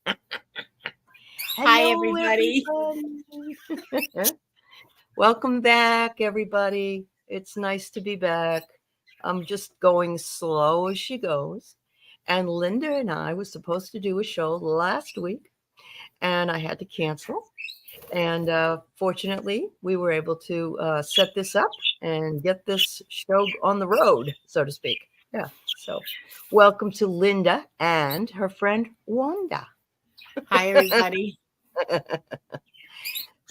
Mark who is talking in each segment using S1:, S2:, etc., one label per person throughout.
S1: Hi,
S2: Hello,
S1: everybody.
S2: everybody. Welcome back, everybody. It's nice to be back. I'm just going slow as she goes. And Linda and I was supposed to do a show last week, and I had to cancel. And fortunately, we were able to set this up and get this show on the road, so to speak. Yeah. So, welcome to Linda and her friend Wanda.
S1: Hi, everybody.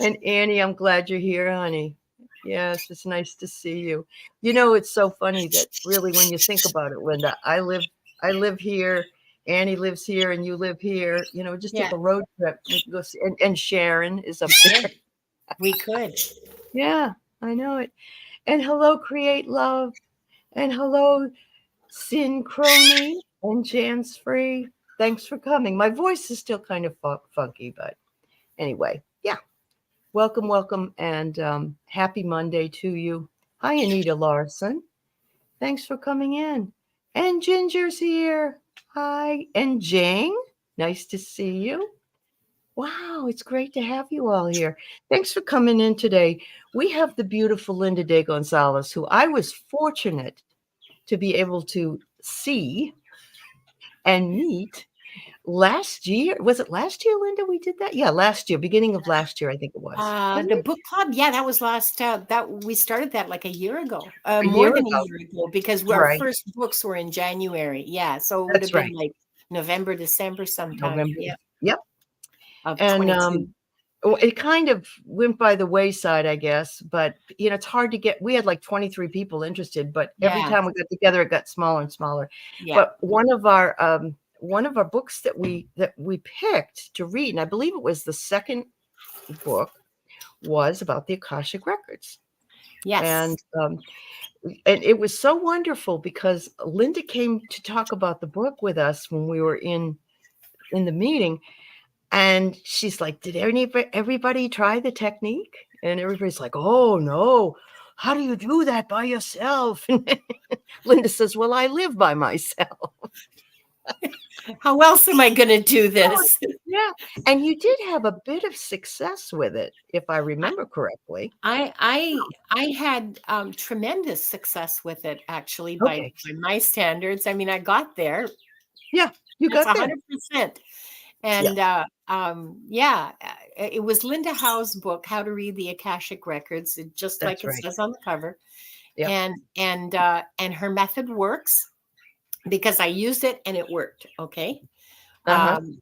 S2: And Annie, I'm glad you're here, honey. Yes, it's nice to see you. You know, it's so funny that really when you think about it, Linda, I live here, Annie lives here, and you live here. You know, just take
S1: Yeah,
S2: a road trip. We can go see, and Sharon is up
S1: yeah,
S2: there.
S1: we could.
S2: Yeah, I know it. And hello, Create Love. And hello, Synchrony and Chance Free. Thanks for coming. My voice is still kind of funky, but anyway, yeah. Welcome, welcome, and happy Monday to you. Hi, Anita Larson. Thanks for coming in. And Ginger's here. Hi. And Jane, nice to see you. Wow, it's great to have you all here. Thanks for coming in today. We have the beautiful Linda de Gonzalez, who I was fortunate to be able to see and meet last year. Was it last year, Linda? We did that? Yeah, last year, beginning of last year, I think it was. Wasn't
S1: The
S2: it?
S1: book club, yeah, that was last. That we started that like a year ago,
S2: A
S1: more
S2: year
S1: than a
S2: ago.
S1: year ago, because our
S2: Right.
S1: first books were in January. Yeah, so it would have
S2: That's
S1: been
S2: right.
S1: like November, December, sometime.
S2: November.
S1: Yeah,
S2: Yep.
S1: of
S2: And
S1: 22.
S2: it kind of went by the wayside, I guess. But it's hard to get. We had like 23 people interested, but every
S1: Yeah,
S2: time we got together, it got smaller and smaller.
S1: yeah,
S2: But one of our books that we picked to read, and I believe it was the second book, was about the Akashic Records.
S1: yes,
S2: And and it was so wonderful because Linda came to talk about the book with us when we were in the meeting. And she's like, "Did everybody try the technique?" And everybody's like, "Oh, no. How do you do that by yourself?" And Linda says, "Well, I live by myself."
S1: how else am I going to do this?
S2: Yeah. And you did have a bit of success with it, if I remember correctly.
S1: I had tremendous success with it, actually,
S2: Okay.
S1: by my standards. I mean, I got there.
S2: Yeah. You
S1: That's
S2: got there.
S1: 100%.
S2: Yeah.
S1: And yeah, it was Linda Howe's book, How to Read the Akashic Records, just like
S2: That's
S1: it
S2: right.
S1: says on the cover.
S2: Yep.
S1: And her method works because I used it and it worked. Okay.
S2: Uh-huh.
S1: Um,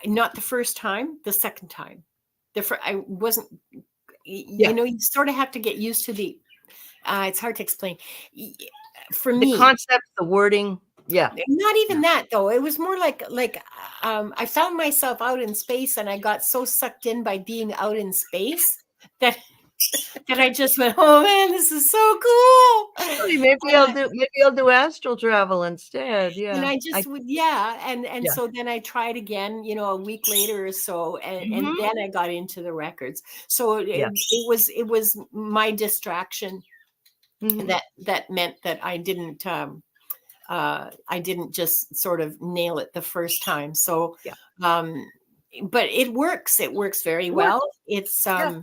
S1: Not the first time, the second time. I wasn't,
S2: Yeah.
S1: you sort of have to get used to the, it's hard to explain. For
S2: The
S1: me,
S2: concept, the wording. Yeah.
S1: not
S2: Yeah.
S1: even that though. It was more like I found myself out in space, and I got so sucked in by being out in space that I just went, oh man, this is so cool.
S2: Really, maybe
S1: And
S2: I'll do astral travel instead.
S1: and
S2: Yeah.
S1: I just would, yeah, and
S2: Yeah.
S1: so then I tried again, a week later or so, and
S2: Mhm.
S1: then I got into the records. So
S2: Yeah.
S1: it was my distraction
S2: Mhm.
S1: that meant that I didn't just sort of nail it the first time. So,
S2: Yeah.
S1: um, but it works. It works very
S2: It
S1: well.
S2: works.
S1: It's
S2: Yeah.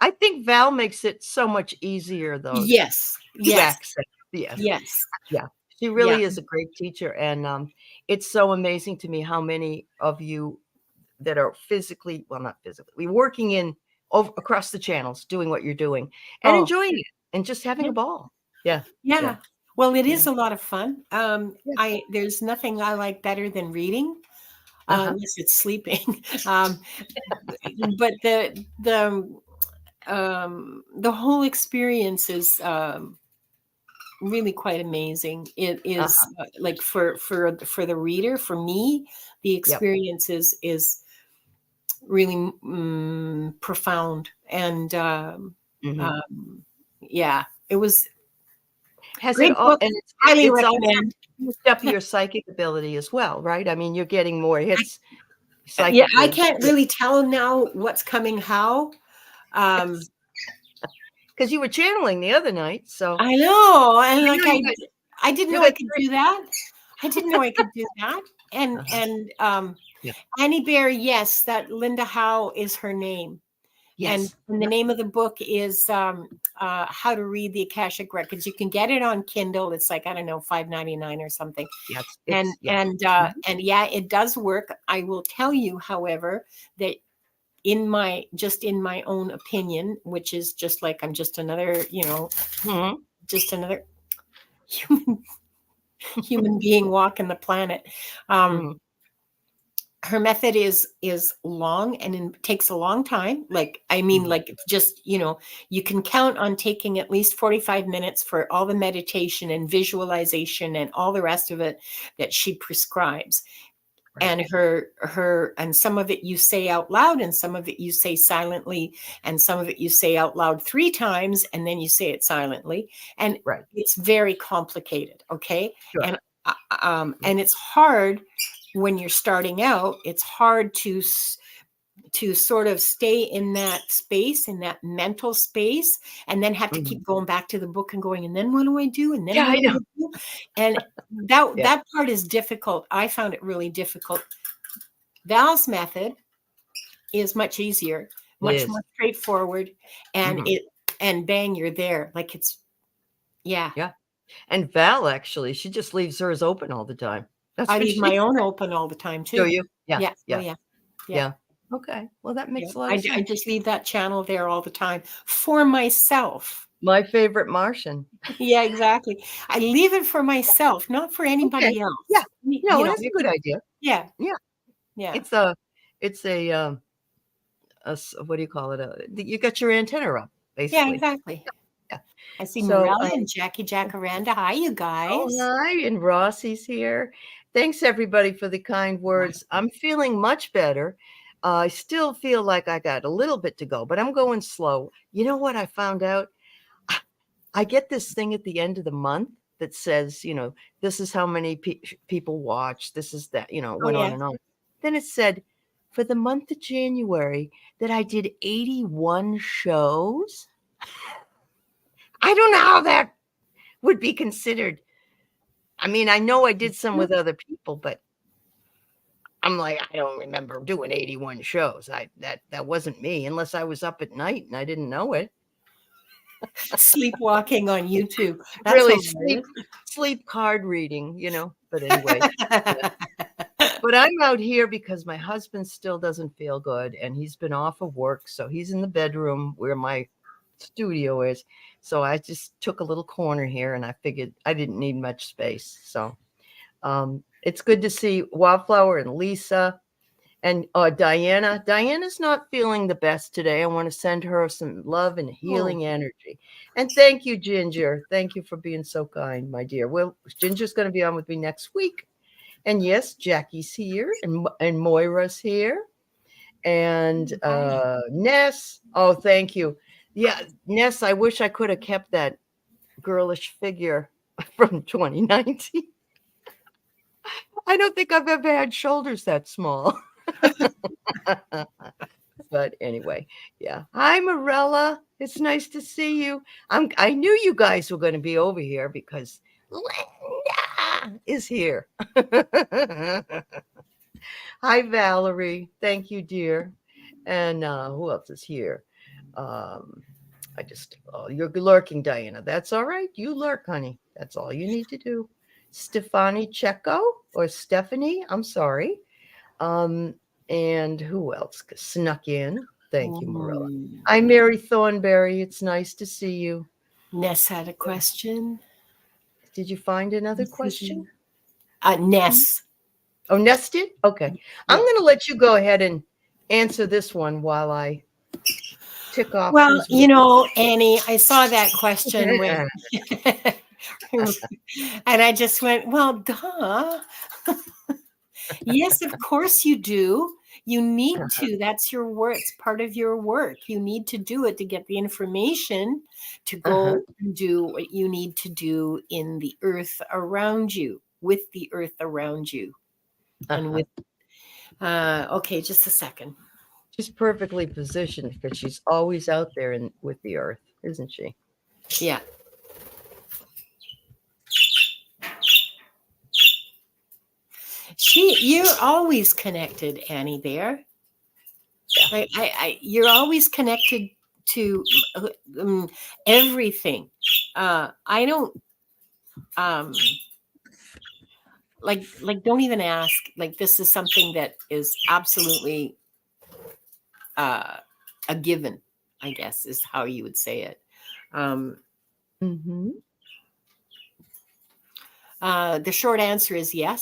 S2: I think Val makes it so much easier, though,
S1: yes,
S2: to
S1: yes,
S2: access. Yes.
S1: yes,
S2: Yeah. She
S1: yeah.
S2: really is a great teacher, and it's so amazing to me how many of you that are physically, well, not physically, working across the channels, doing what you're doing, and
S1: Oh,
S2: enjoying it, and just having
S1: yeah.
S2: a ball. Yeah. Yeah.
S1: Yeah. Well, it
S2: Yeah.
S1: is a lot of fun.
S2: Yeah.
S1: There's nothing I like better than reading,
S2: Uh-huh.
S1: unless it's sleeping. um, but the whole experience is really quite amazing. It is
S2: Uh-huh.
S1: like for the reader, for me, the
S2: Yep.
S1: experience is really profound, and
S2: Mhm.
S1: um, yeah, it was
S2: Has it
S1: great
S2: all,
S1: book.
S2: and
S1: Highly
S2: it's also
S1: recommend.
S2: used up your psychic ability as well, right? I mean, you're getting more hits
S1: Yeah, I
S2: psychically.
S1: can't really tell now what's coming how. Um,
S2: Yes. Because you were channeling the other night, so
S1: I know, and
S2: I
S1: like
S2: know
S1: I didn't
S2: you
S1: know
S2: got
S1: I could do that. I didn't know I could do that. and
S2: Yeah.
S1: Annie Bear, yes, that Linda Howe is her name. And
S2: Yes.
S1: the name of the book is How to Read the Akashic Records. You can get it on Kindle. It's like, I don't know, $5.99 or something.
S2: Yes.
S1: And
S2: It's yeah.
S1: and yeah, it does work. I will tell you, however, that in my own opinion, which is just like I'm just another,
S2: Mhm.
S1: just another human being walking the planet.
S2: Mhm.
S1: Her method is long and it takes a long time. Like, I mean,
S2: Mhm.
S1: like, just, you can count on taking at least 45 minutes for all the meditation and visualization and all the rest of it that she prescribes.
S2: Right.
S1: And and some of it you say out loud, and some of it you say silently, and some of it you say out loud 3 times, and then you say it silently. And
S2: Right.
S1: it's very complicated. Okay.
S2: Sure.
S1: And it's hard when you're starting out. It's hard to sort of stay in that space, in that mental space, and then have to
S2: Mhm.
S1: keep going back to the book and going, and then what do I do? And then
S2: Yeah,
S1: what
S2: I
S1: do
S2: know.
S1: I do? And that
S2: Yeah.
S1: that part is difficult. I found it really difficult. Val's method is much easier,
S2: It
S1: much
S2: is.
S1: more straightforward, and
S2: Mhm.
S1: bang, you're there. Like, it's, yeah.
S2: Yeah. And Val, actually, she just leaves hers open all the time. That's
S1: I
S2: what
S1: leave
S2: she
S1: my own
S2: said.
S1: open all the time
S2: Do
S1: too.
S2: you? Yeah.
S1: Yeah. Oh
S2: Yeah.
S1: yeah. Yeah.
S2: Yeah. Okay. Well, that
S1: Yeah.
S2: makes a lot
S1: I
S2: of sense.
S1: just leave that channel there all the time for myself.
S2: My favorite Martian.
S1: Yeah, exactly. I leave it for myself, not for
S2: Okay.
S1: anybody
S2: Yeah.
S1: else.
S2: No, that's a good idea.
S1: Yeah.
S2: Yeah.
S1: Yeah.
S2: It's a what do you call it? You got your antenna up,
S1: Yeah,
S2: basically.
S1: exactly.
S2: Yeah.
S1: I see
S2: So,
S1: Morella and Jackie Jacaranda. Hi, you
S2: oh,
S1: guys.
S2: hi, and Rossi's here. Thanks, everybody, for the kind words. I'm feeling much better. I still feel like I got a little bit to go, but I'm going slow. You know what I found out? I get this thing at the end of the month that says, this is how many people watch. This is that, it
S1: Oh
S2: went on
S1: yeah.
S2: and on. Then it said for the month of January that I did 81 shows. I don't know how that would be considered. I mean, I know I did some with other people, but I'm like, I don't remember doing 81 shows. That wasn't me, unless I was up at night and I didn't know it.
S1: Sleepwalking on YouTube. That's
S2: Really
S1: hilarious.
S2: sleep card reading, But anyway, yeah. But I'm out here because my husband still doesn't feel good and he's been off of work, so he's in the bedroom where my studio is. So I just took a little corner here and I figured I didn't need much space. So it's good to see Wildflower and Lisa and Diana. Diana's not feeling the best today. I want to send her some love and healing energy. And thank you, Ginger. Thank you for being so kind, my dear. Well, Ginger's going to be on with me next week. And yes, Jackie's here and Moira's here. And Ness. Oh, thank you. Yeah, Ness, I wish I could have kept that girlish figure from 2019. I don't think I've ever had shoulders that small. But anyway, yeah. Hi, Morella. It's nice to see you. I knew you guys were going to be over here because Linda is here. Hi, Valerie. Thank you, dear. And who else is here? You're lurking, Diana. That's all right. You lurk, honey. That's all you need to do. Stefani Checo or Stephanie. I'm sorry. And who else snuck in? Thank you, Marilla. Hi, Mary Thornberry. It's nice to see you.
S1: Ness had a question.
S2: Did you find another question?
S1: Ness.
S2: Oh, Ness did? Okay. Yeah. I'm going to let you go ahead and answer this one while I tick off.
S1: Well, Annie, I saw that question when, and I just went, well, duh. Yes, of course you do. You need to. That's your work. It's part of your work. You need to do it to get the information to go and do what you need to do in the earth around you, with the earth around you. And with, okay, just a second.
S2: She's perfectly positioned because she's always out there with the earth, isn't she?
S1: Yeah. You're always connected, Annie Bear. Like you're always connected to everything. I don't don't even ask. Like, this is something that is absolutely a given, I guess, is how you would say it.
S2: Mm-hmm.
S1: The short answer is yes.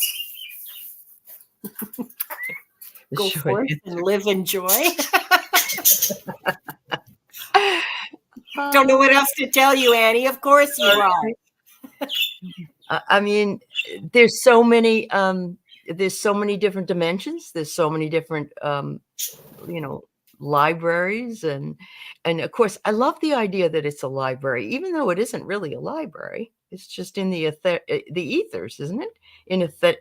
S1: Go forth and live in joy. Don't know what else to tell you, Annie. Of course you are.
S2: I mean, there's so many different dimensions. There's so many different, libraries. And of course, I love the idea that it's a library, even though it isn't really a library. It's just in the ethers, isn't it? In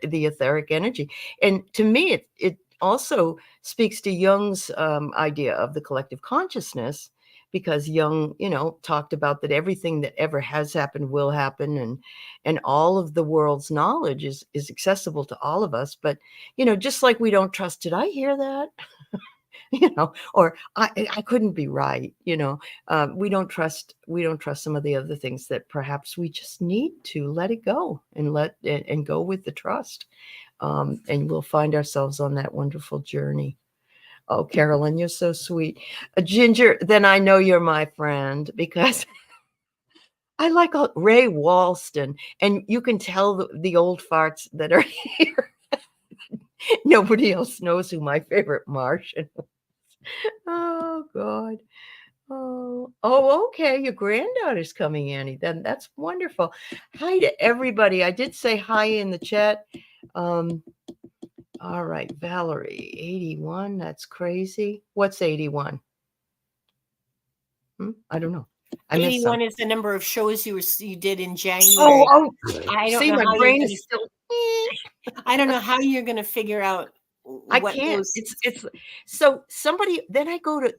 S2: the etheric energy. And to me, it also speaks to Jung's idea of the collective consciousness, because Jung, talked about that everything that ever has happened will happen, and all of the world's knowledge is accessible to all of us. But, just like we don't trust, did I hear that? Or I couldn't be right. We don't trust some of the other things that perhaps we just need to let it go and go with the trust. And we'll find ourselves on that wonderful journey. Oh, Carolyn, you're so sweet. Ginger, then I know you're my friend, because I like Ray Walston, and you can tell the old farts that are here. Nobody else knows who my favorite Martian was. Oh, God. Oh, okay. Your granddaughter's coming, Annie. Then that's wonderful. Hi to everybody. I did say hi in the chat. All right, Valerie, 81. That's crazy. What's 81? I don't know.
S1: 81 is the number of shows you did in January.
S2: Oh,
S1: I don't know. My brain is still. I don't know how you're going to figure out.
S2: I can't. It's so somebody. Then I go to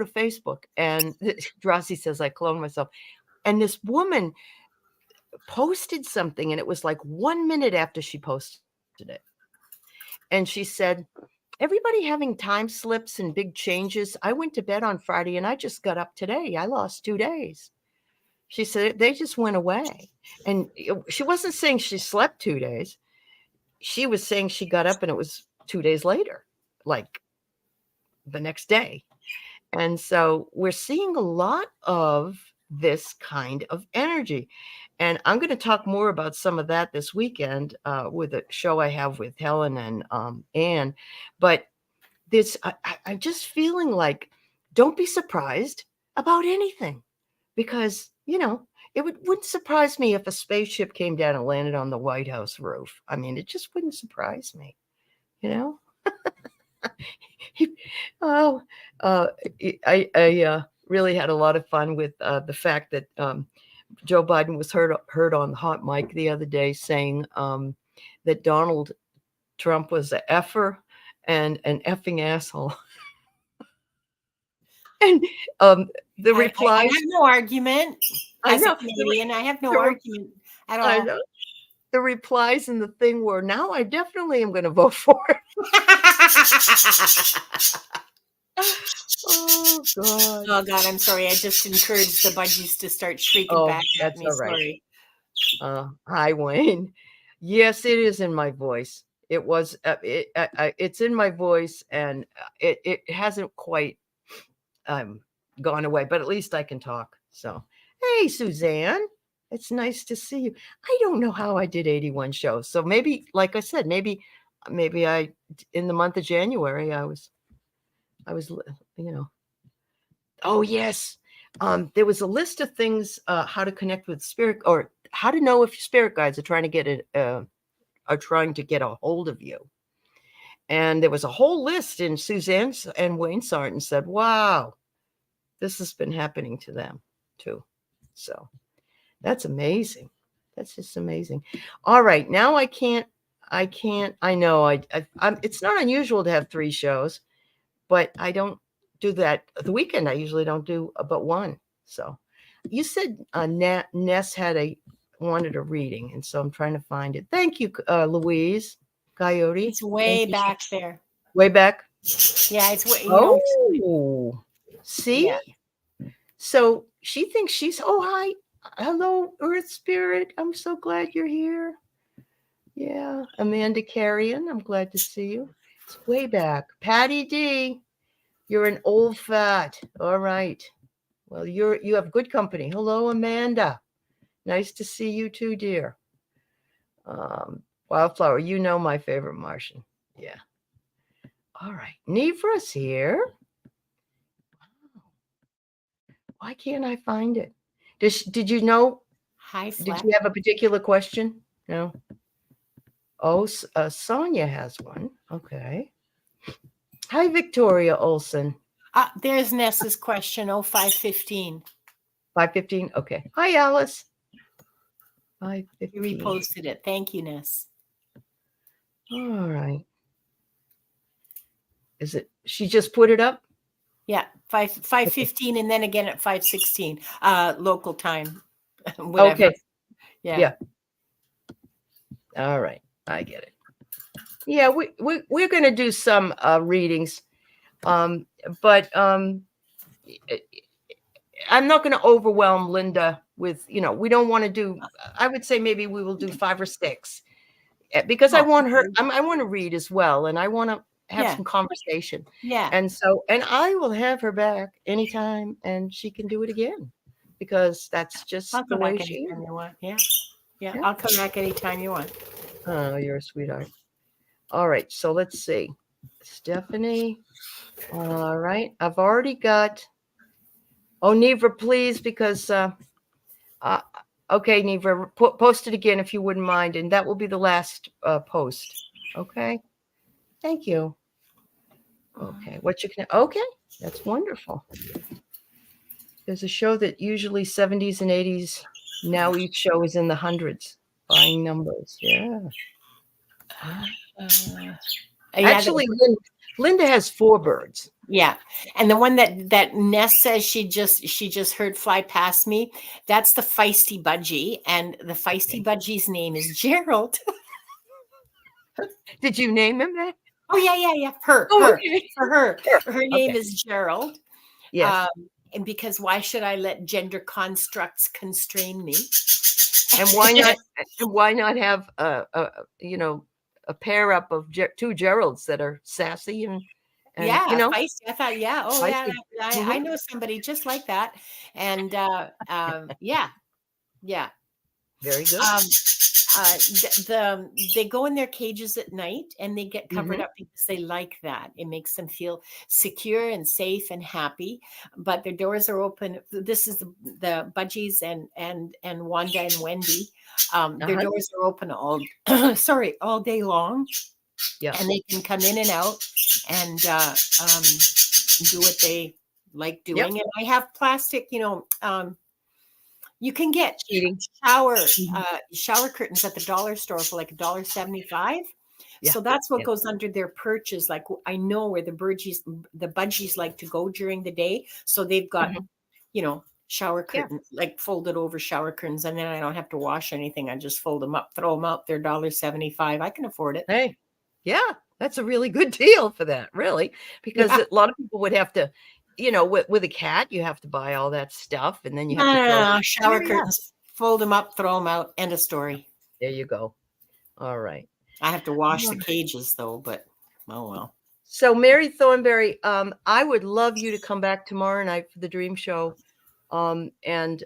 S2: Facebook, and Drosy says I cloned myself, and this woman posted something, and it was like 1 minute after she posted it, and she said, "Everybody having time slips and big changes. I went to bed on Friday, and I just got up today. I lost 2 days." She said they just went away, and she wasn't saying she slept 2 days. She was saying she got up and it was 2 days later, like the next day. And so we're seeing a lot of this kind of energy. And I'm going to talk more about some of that this weekend with a show I have with Helen and Anne. But I'm just feeling like, don't be surprised about anything, because, it wouldn't surprise me if a spaceship came down and landed on the White House roof. I mean, it just wouldn't surprise me, I really had a lot of fun with the fact that Joe Biden was heard on the hot mic the other day saying that Donald Trump was an effer and an effing asshole. And the reply,
S1: I have no argument. As a Canadian, I have no argument at all.
S2: I know. The replies in the thing were, now I definitely am going to vote for it. Oh, God.
S1: Oh, God, I'm sorry. I just encouraged the budgies to start shrieking back at me.
S2: Right. Sorry. Hi, Wayne. Yes, it is in my voice. It was. It's in my voice, and it hasn't quite gone away. But at least I can talk. So, hey, Suzanne, it's nice to see you. I don't know how I did 81 shows. So maybe, like I said, maybe I in the month of January I was. Oh, yes. There was a list of things, how to connect with spirit, or how to know if your spirit guides are trying to get a hold of you. And there was a whole list, and Suzanne and Wayne saw it and said, wow, this has been happening to them too. So that's amazing. That's just amazing. All right. Now I know it's not unusual to have 3 shows, but I don't do that. The weekend, I usually don't do but one. So you said Ness wanted a reading, and so I'm trying to find it. Thank you, Louise. Coyote.
S1: It's way back there.
S2: Way back.
S1: Yeah, it's way,
S2: Oh, see?
S1: Yeah.
S2: So she thinks she's, oh, hi. Hello, Earth Spirit. I'm so glad you're here. Yeah. Amanda Carrion, I'm glad to see you. It's way back. Patty D, you're an old fat. All right. Well, you have good company. Hello, Amanda. Nice to see you too, dear. Wildflower, you know my favorite Martian. Yeah. All right. Nivra's here. Why can't I find it? Did you know?
S1: Hi,
S2: Did
S1: Flat.
S2: you have a particular question? No. Oh, Sonia has one. Okay. Hi, Victoria Olson.
S1: There's Ness's question, 0515.
S2: 515. Okay. Hi, Alice.
S1: You
S2: 515.
S1: reposted it. Thank you, Ness.
S2: All right. Is it? She just put it up?
S1: Yeah, 5:15, and then again at 5:16, local time. Whatever.
S2: Okay.
S1: Yeah.
S2: Yeah. All right. I get it. Yeah, we're going to do some readings, but I'm not going to overwhelm Linda with, we don't want to do. I would say maybe we will do 5 or 6, because I want her. I want to read as well, and I want to have some conversation.
S1: Yeah.
S2: And I will have her back anytime, and she can do it again, because that's just the way she is.
S1: You want. Yeah. I'll come back anytime you want.
S2: Oh, you're a sweetheart. All right, so let's see. Stephanie. All right, I've already got. Oh, Neva, please, because okay, Neva, post it again if you wouldn't mind, and that will be the last post. Okay, thank you. Okay, okay, that's wonderful. There's a show that usually 70s and 80s. Now each show is in the hundreds. Buying numbers, yeah. Actually, Linda has 4 birds.
S1: Yeah, and the one that Ness says she just heard fly past me, that's the feisty budgie, and the feisty budgie's name is Gerald.
S2: Did you name him that?
S1: Oh yeah. Her.
S2: Okay.
S1: For her. Her name is Gerald.
S2: Yes.
S1: And because why should I let gender constructs constrain me?
S2: And why not have a pair up of 2 Geralds that are sassy and
S1: feisty. I thought,
S2: feisty.
S1: I know somebody just like that, and yeah,
S2: very good.
S1: They go in their cages at night and they get covered up because they like that. It makes them feel secure and safe and happy. But their doors are open. This is the budgies and Wanda and Wendy. Their doors are open all day long. Yeah, and they can come in and out and do what they like doing. And I have plastic, you can get shower curtains at the dollar store for like $1.75. Yeah. So that's what goes under their perches. Like I know where the budgies like to go during the day. So they've got, shower curtains, like folded over shower curtains, and then I don't have to wash anything. I just fold them up, throw them out. They're $1.75. I can afford it.
S2: Hey, yeah, that's a really good deal for that, really, because a lot of people would have to. With a cat, you have to buy all that stuff, and then you have to throw
S1: shower curtains, fold them up, throw them out. End of story.
S2: There you go. All right.
S1: I have to wash the cages though, but oh well.
S2: So Mary Thornberry, I would love you to come back tomorrow night for the dream show, and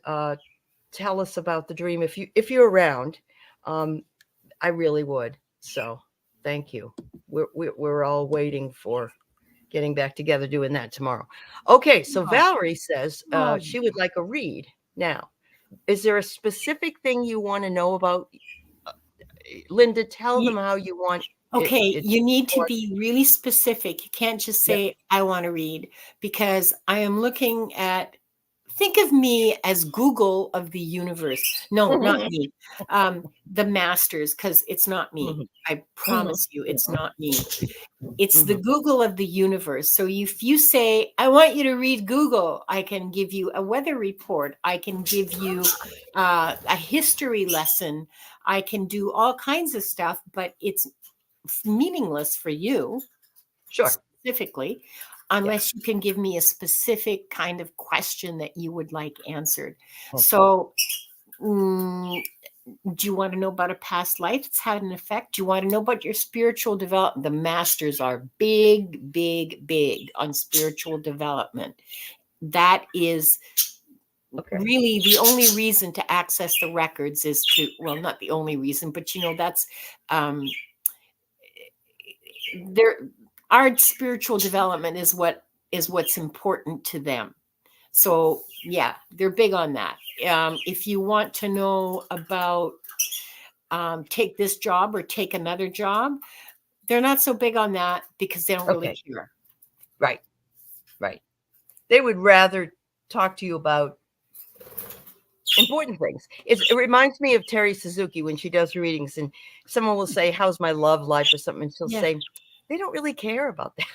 S2: tell us about the dream if you're around. I really would. So thank you. We're all waiting for getting back together doing that tomorrow. Okay, so Valerie says she would like a read. Now, is there a specific thing you want to know about? Linda, tell them how you want.
S1: Okay, you need to be really specific. You can't just say, I want to read, because I am looking at, think of me as Google of the universe. No, not me. The masters, because it's not me. I promise you, it's not me. It's the Google of the universe. So if you say, I want you to read Google, I can give you a weather report. I can give you a history lesson. I can do all kinds of stuff, but it's meaningless for you.
S2: Sure.
S1: Specifically, unless you can give me a specific kind of question that you would like answered.
S2: Okay.
S1: So, do you want to know about a past life that's had an effect? Do you want to know about your spiritual development? The masters are big, big, big on spiritual development. That is really the only reason to access the records is to, well, not the only reason, but that's our spiritual development is what's important to them. So yeah, they're big on that. If you want to know about take this job or take another job, they're not so big on that because they don't really care.
S2: Right. They would rather talk to you about important things. It reminds me of Terry Suzuki when she does readings, and someone will say, "How's my love life?" or something, and she'll say, "They don't really care about that."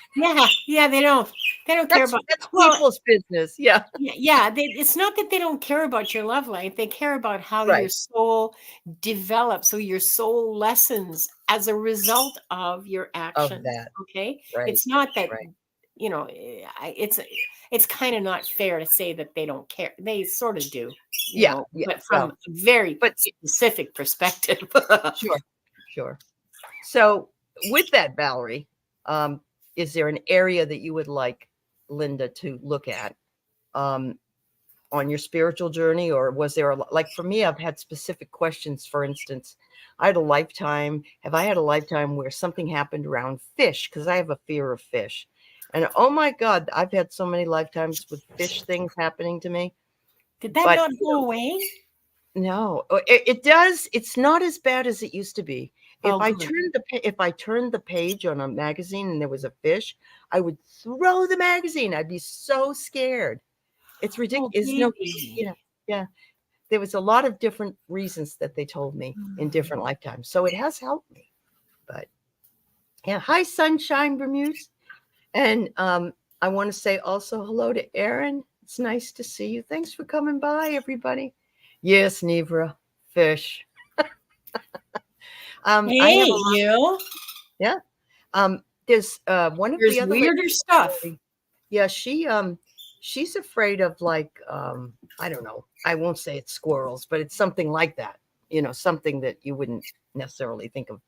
S1: Yeah, they don't care about
S2: that's people's business. Yeah.
S1: It's not that they don't care about your love life; they care about how your soul develops, so your soul lessens as a result of your actions. Okay, it's not that it's kind of not fair to say that they don't care. They sort of do, but from a very specific perspective.
S2: Sure. So with that, Valerie, is there an area that you would like Linda to look at on your spiritual journey? Or was there like for me, I've had specific questions. For instance, have I had a lifetime where something happened around fish? Because I have a fear of fish. And oh my God, I've had so many lifetimes with fish things happening to me.
S1: Did that not go away?
S2: No, it does. It's not as bad as it used to be. If I turned the page on a magazine and there was a fish, I would throw the magazine. I'd be so scared. It's ridiculous. Yeah. There was a lot of different reasons that they told me in different lifetimes. So it has helped me. But yeah, hi, Sunshine Bermuse. And I want to say also hello to Aaron. It's nice to see you. Thanks for coming by, everybody. Yes, Nivra, fish. I have yeah. There's one of the other
S1: weirder stuff.
S2: Yeah, she's afraid of like I don't know. I won't say it's squirrels, but it's something like that. Something that you wouldn't necessarily think of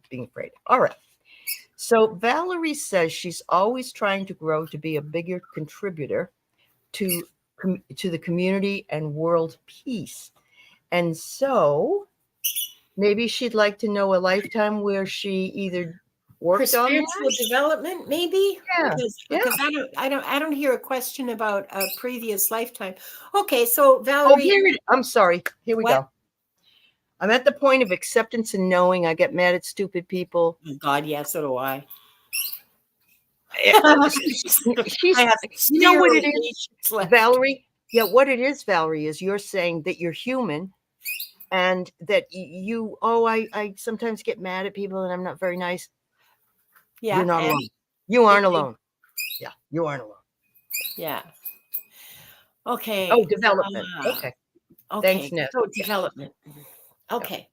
S2: being afraid of. All right. So Valerie says she's always trying to grow to be a bigger contributor to the community and world peace. And so maybe she'd like to know a lifetime where she either worked on
S1: spiritual development, maybe. Because I don't hear a question about a previous lifetime. Okay, so Valerie.
S2: I'm sorry. Here we go. I'm at the point of acceptance and knowing. I get mad at stupid people.
S1: Oh God, yeah, so do I.
S2: You know what it is, Valerie? Yeah, what it is, Valerie, is you're saying that you're human and that I sometimes get mad at people and I'm not very nice.
S1: Yeah.
S2: You're not alone. You aren't alone. Yeah, you aren't alone.
S1: Yeah. Okay.
S2: Oh, development. Okay. Thanks, Ned.
S1: So development. Okay.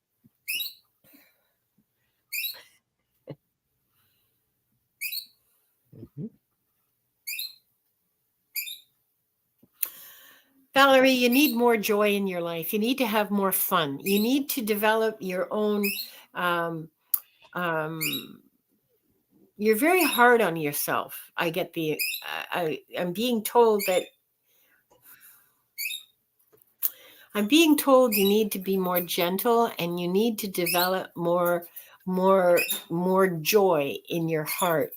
S1: Valerie, you need more joy in your life. You need to have more fun. You need to develop your own. You're very hard on yourself. I get I'm being told you need to be more gentle and you need to develop more joy in your heart.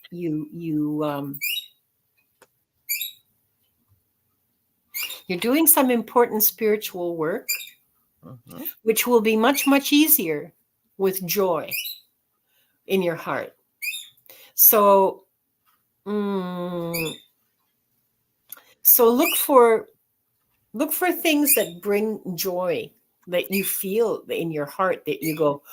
S1: You're doing some important spiritual work, which will be much, much easier with joy in your heart. So look for things that bring joy, that you feel in your heart, that you go,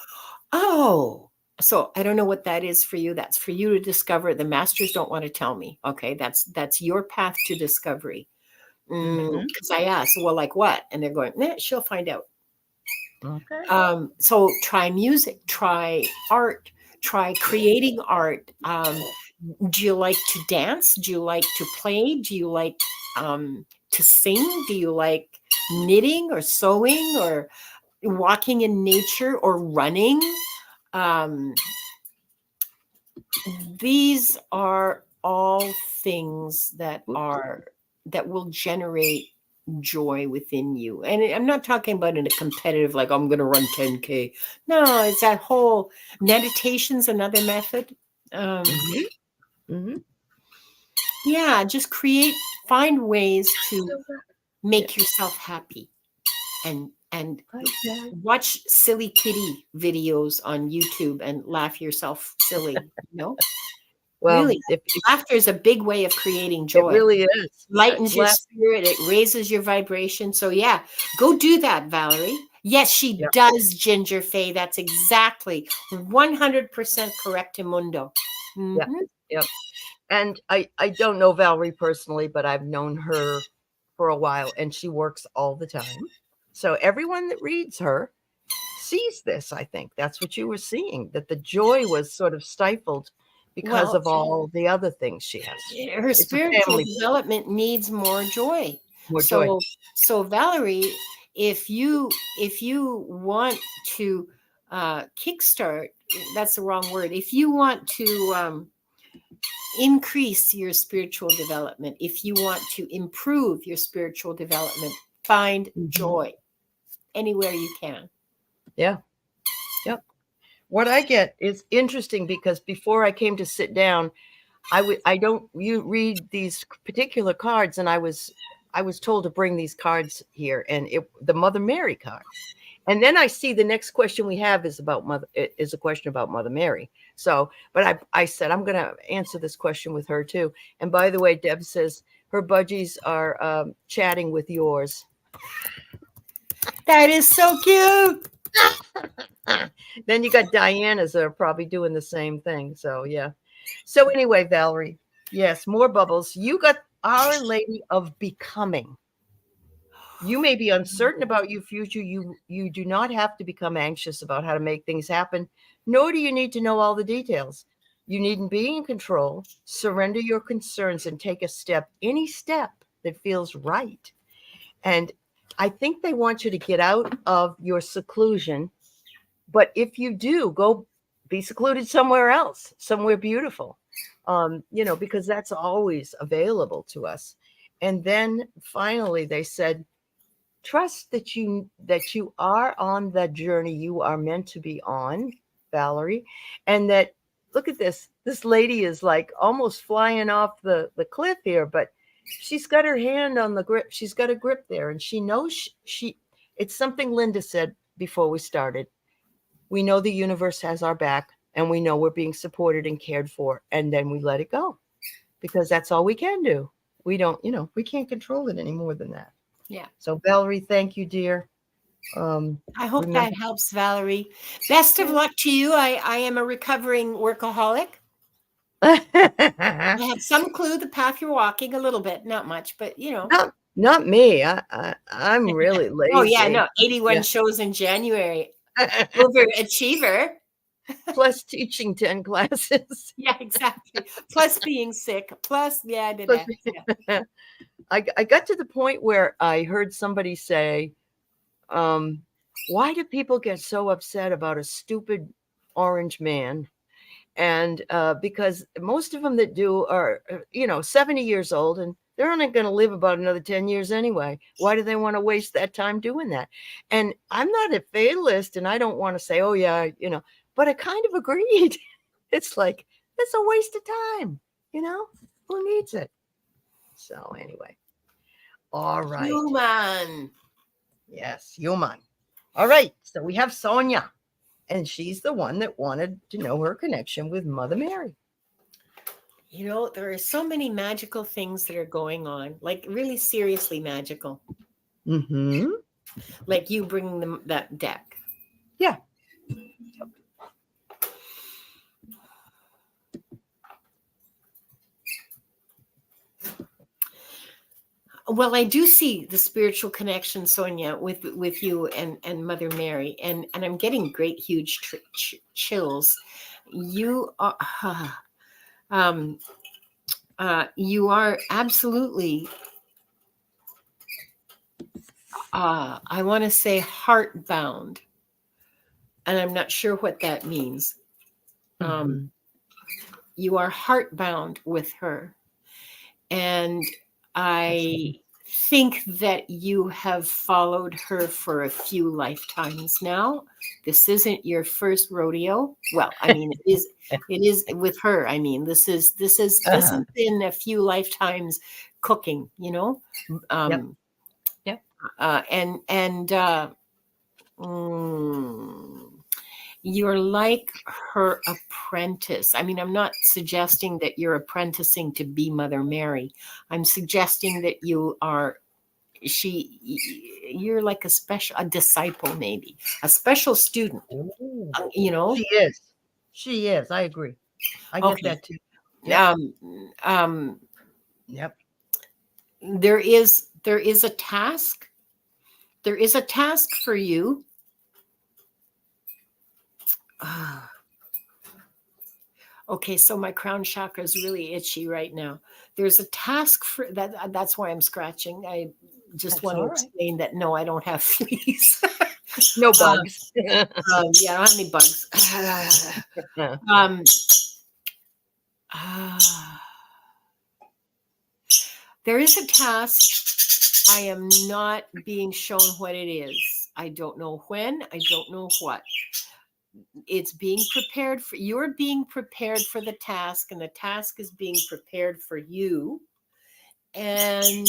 S1: oh. So I don't know what that is for you. That's for you to discover. The masters don't want to tell me. Okay, that's your path to discovery. Because I asked, well, like what? And they're going, nah, she'll find out. Okay. So try music, try art, Try creating art. Do you like to dance? Do you like to play? Do you like to sing? Do you like knitting or sewing or walking in nature or running? These are all things that will generate joy within you. And I'm not talking about in a competitive, like I'm going to run 10K. No, it's that whole meditation's another method. Yeah, just find ways to make yourself happy and watch silly kitty videos on YouTube and laugh yourself silly,
S2: Well,
S1: really, laughter is a big way of creating joy.
S2: It really is.
S1: Lightens your spirit. It raises your vibration. So yeah, go do that, Valerie. Yes, she does, Ginger Faye. That's exactly 100% correct, Mundo.
S2: Yep. And I don't know Valerie personally, but I've known her for a while, and she works all the time. So everyone that reads her sees this. I think that's what you were seeing, that the joy was sort of stifled because of all the other things she has.
S1: Her spiritual development needs more joy. So Valerie, if you want to kickstart, that's the wrong word. If you want to increase your spiritual development, if you want to improve your spiritual development, find joy anywhere you can.
S2: Yeah. Yep. What I get is interesting because before I came to sit down, you read these particular cards, and I was told to bring these cards here, and the Mother Mary card. And then I see the next question we have is a question about Mother Mary. So, but I said, I'm going to answer this question with her too. And by the way, Deb says her budgies are chatting with yours.
S1: That is so cute.
S2: Then you got Diana's that are probably doing the same thing. So yeah. So anyway, Valerie, yes, more bubbles. You got Our Lady of Becoming. You may be uncertain about your future. You do not have to become anxious about how to make things happen, nor do you need to know all the details. You needn't be in control. Surrender your concerns and take any step that feels right. And I think they want you to get out of your seclusion. But if you do, go be secluded somewhere else, somewhere beautiful, because that's always available to us. And then finally, they said, trust that you are on the journey you are meant to be on, Valerie, and that, look at this lady is like almost flying off the cliff here, but she's got her hand on the grip. She's got a grip there, and she knows it's something Linda said before we started. We know the universe has our back, and we know we're being supported and cared for, and then we let it go because that's all we can do. We don't, we can't control it any more than that.
S1: Yeah.
S2: So Valerie, thank you, dear.
S1: I hope that helps, Valerie. Best of luck to you. I am a recovering workaholic. I have some clue the path you're walking, a little bit, not much, but
S2: Not me. I'm really lazy.
S1: Oh yeah, no, 81 shows in January. Overachiever.
S2: Plus teaching 10 classes.
S1: Yeah, exactly. Plus being sick. Plus, yeah.
S2: I got to the point where I heard somebody say, why do people get so upset about a stupid orange man? And because most of them that do are, 70 years old, and they're only going to live about another 10 years anyway. Why do they want to waste that time doing that? And I'm not a fatalist, and I don't want to say, oh, yeah, but I kind of agreed. It's like, it's a waste of time. Who needs it? So anyway. All right.
S1: Human.
S2: Yes, human. All right. So we have Sonia, and she's the one that wanted to know her connection with Mother Mary.
S1: There are so many magical things that are going on, like really seriously magical.
S2: Mm-hmm.
S1: Like you bringing them that deck.
S2: Yeah.
S1: Well, I do see the spiritual connection, Sonia, with you and Mother Mary, and I'm getting great, huge chills. You are, you are absolutely, I want to say heart bound, and I'm not sure what that means. You are heart bound with her. And I think that you have followed her for a few lifetimes now. This isn't your first rodeo. Well, I mean, it is with her. I mean, this has been a few lifetimes cooking, you know?
S2: Yep.
S1: You're like her apprentice. I mean, I'm not suggesting that you're apprenticing to be Mother Mary. I'm suggesting that you're like a disciple, maybe a special student. You know,
S2: She is. I agree. I get that too.
S1: Yep.
S2: Yep.
S1: There is a task. There is a task for you. Okay, so my crown chakra is really itchy right now. There's a task for that. That's why I'm scratching. I just want to explain that no, I don't have fleas.
S2: No bugs.
S1: Yeah, I don't have any bugs. There is a task. I am not being shown what it is. I don't know when. I don't know what. It's being prepared for. You're being prepared for the task, and the task is being prepared for you. And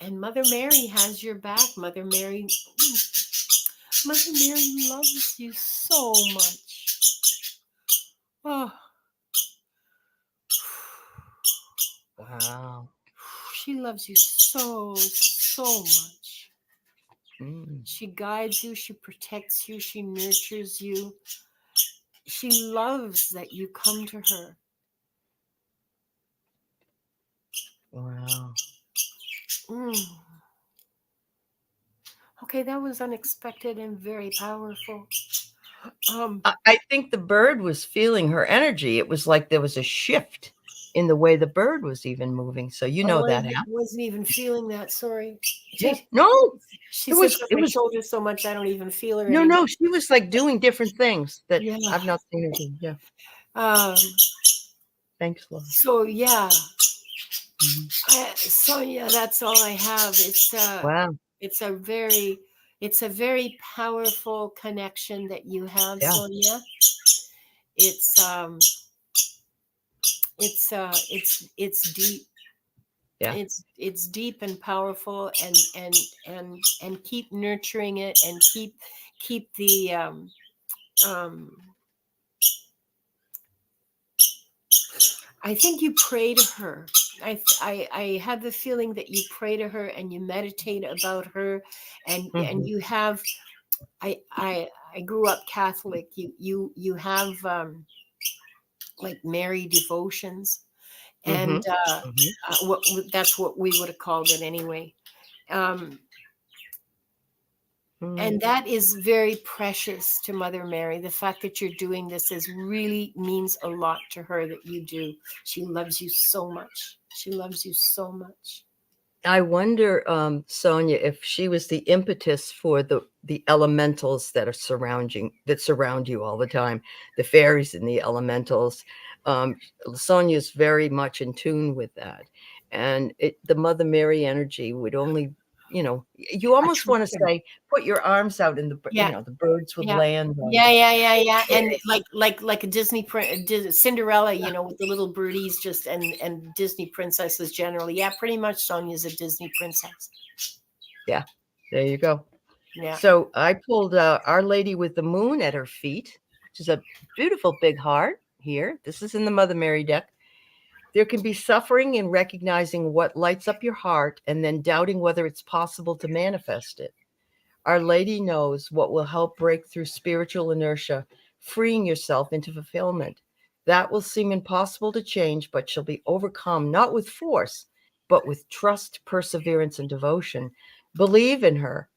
S1: Mother Mary has your back. Mother Mary loves you so much. Oh.
S2: Wow.
S1: She loves you so much. She guides you. She protects you. She nurtures you. She loves that you come to her.
S2: Wow.
S1: Okay, that was unexpected and very powerful.
S2: I think the bird was feeling her energy. It was like there was a shift in the way the bird was even moving. So that happened.
S1: I wasn't even feeling that. Sorry.
S2: No.
S1: She sits on my shoulders so much I don't even feel her anymore.
S2: No. She was like doing different things that I've not seen her do. Yeah. Thanks, love.
S1: So yeah. Sonia, that's all I have. It's
S2: wow.
S1: It's a very powerful connection that you have, Sonia. It's deep.
S2: Yeah.
S1: It's deep and powerful, and keep nurturing it, and keep the I think you pray to her. I have the feeling that you pray to her and you meditate about her, and you have. I grew up Catholic. You have like Mary devotions, and that's what we would have called it anyway. And that is very precious to Mother Mary. The fact that you're doing this really means a lot to her that you do. She loves you so much. She loves you so much.
S2: I wonder, Sonia, if she was the impetus for the elementals that surround you all the time, the fairies and the elementals. Sonia is very much in tune with that. And the Mother Mary energy would only, you almost want to say, put your arms out and the birds would land on
S1: Yeah. And like a Disney Cinderella, with the little birdies and Disney princesses generally. Yeah, pretty much Sonia's a Disney princess.
S2: Yeah, there you go.
S1: Yeah.
S2: So I pulled Our Lady with the Moon at her feet, which is a beautiful big heart here. This is in the Mother Mary deck. There can be suffering in recognizing what lights up your heart and then doubting whether it's possible to manifest it. Our Lady knows what will help break through spiritual inertia, freeing yourself into fulfillment. That will seem impossible to change, but shall be overcome not with force, but with trust, perseverance, and devotion. Believe in her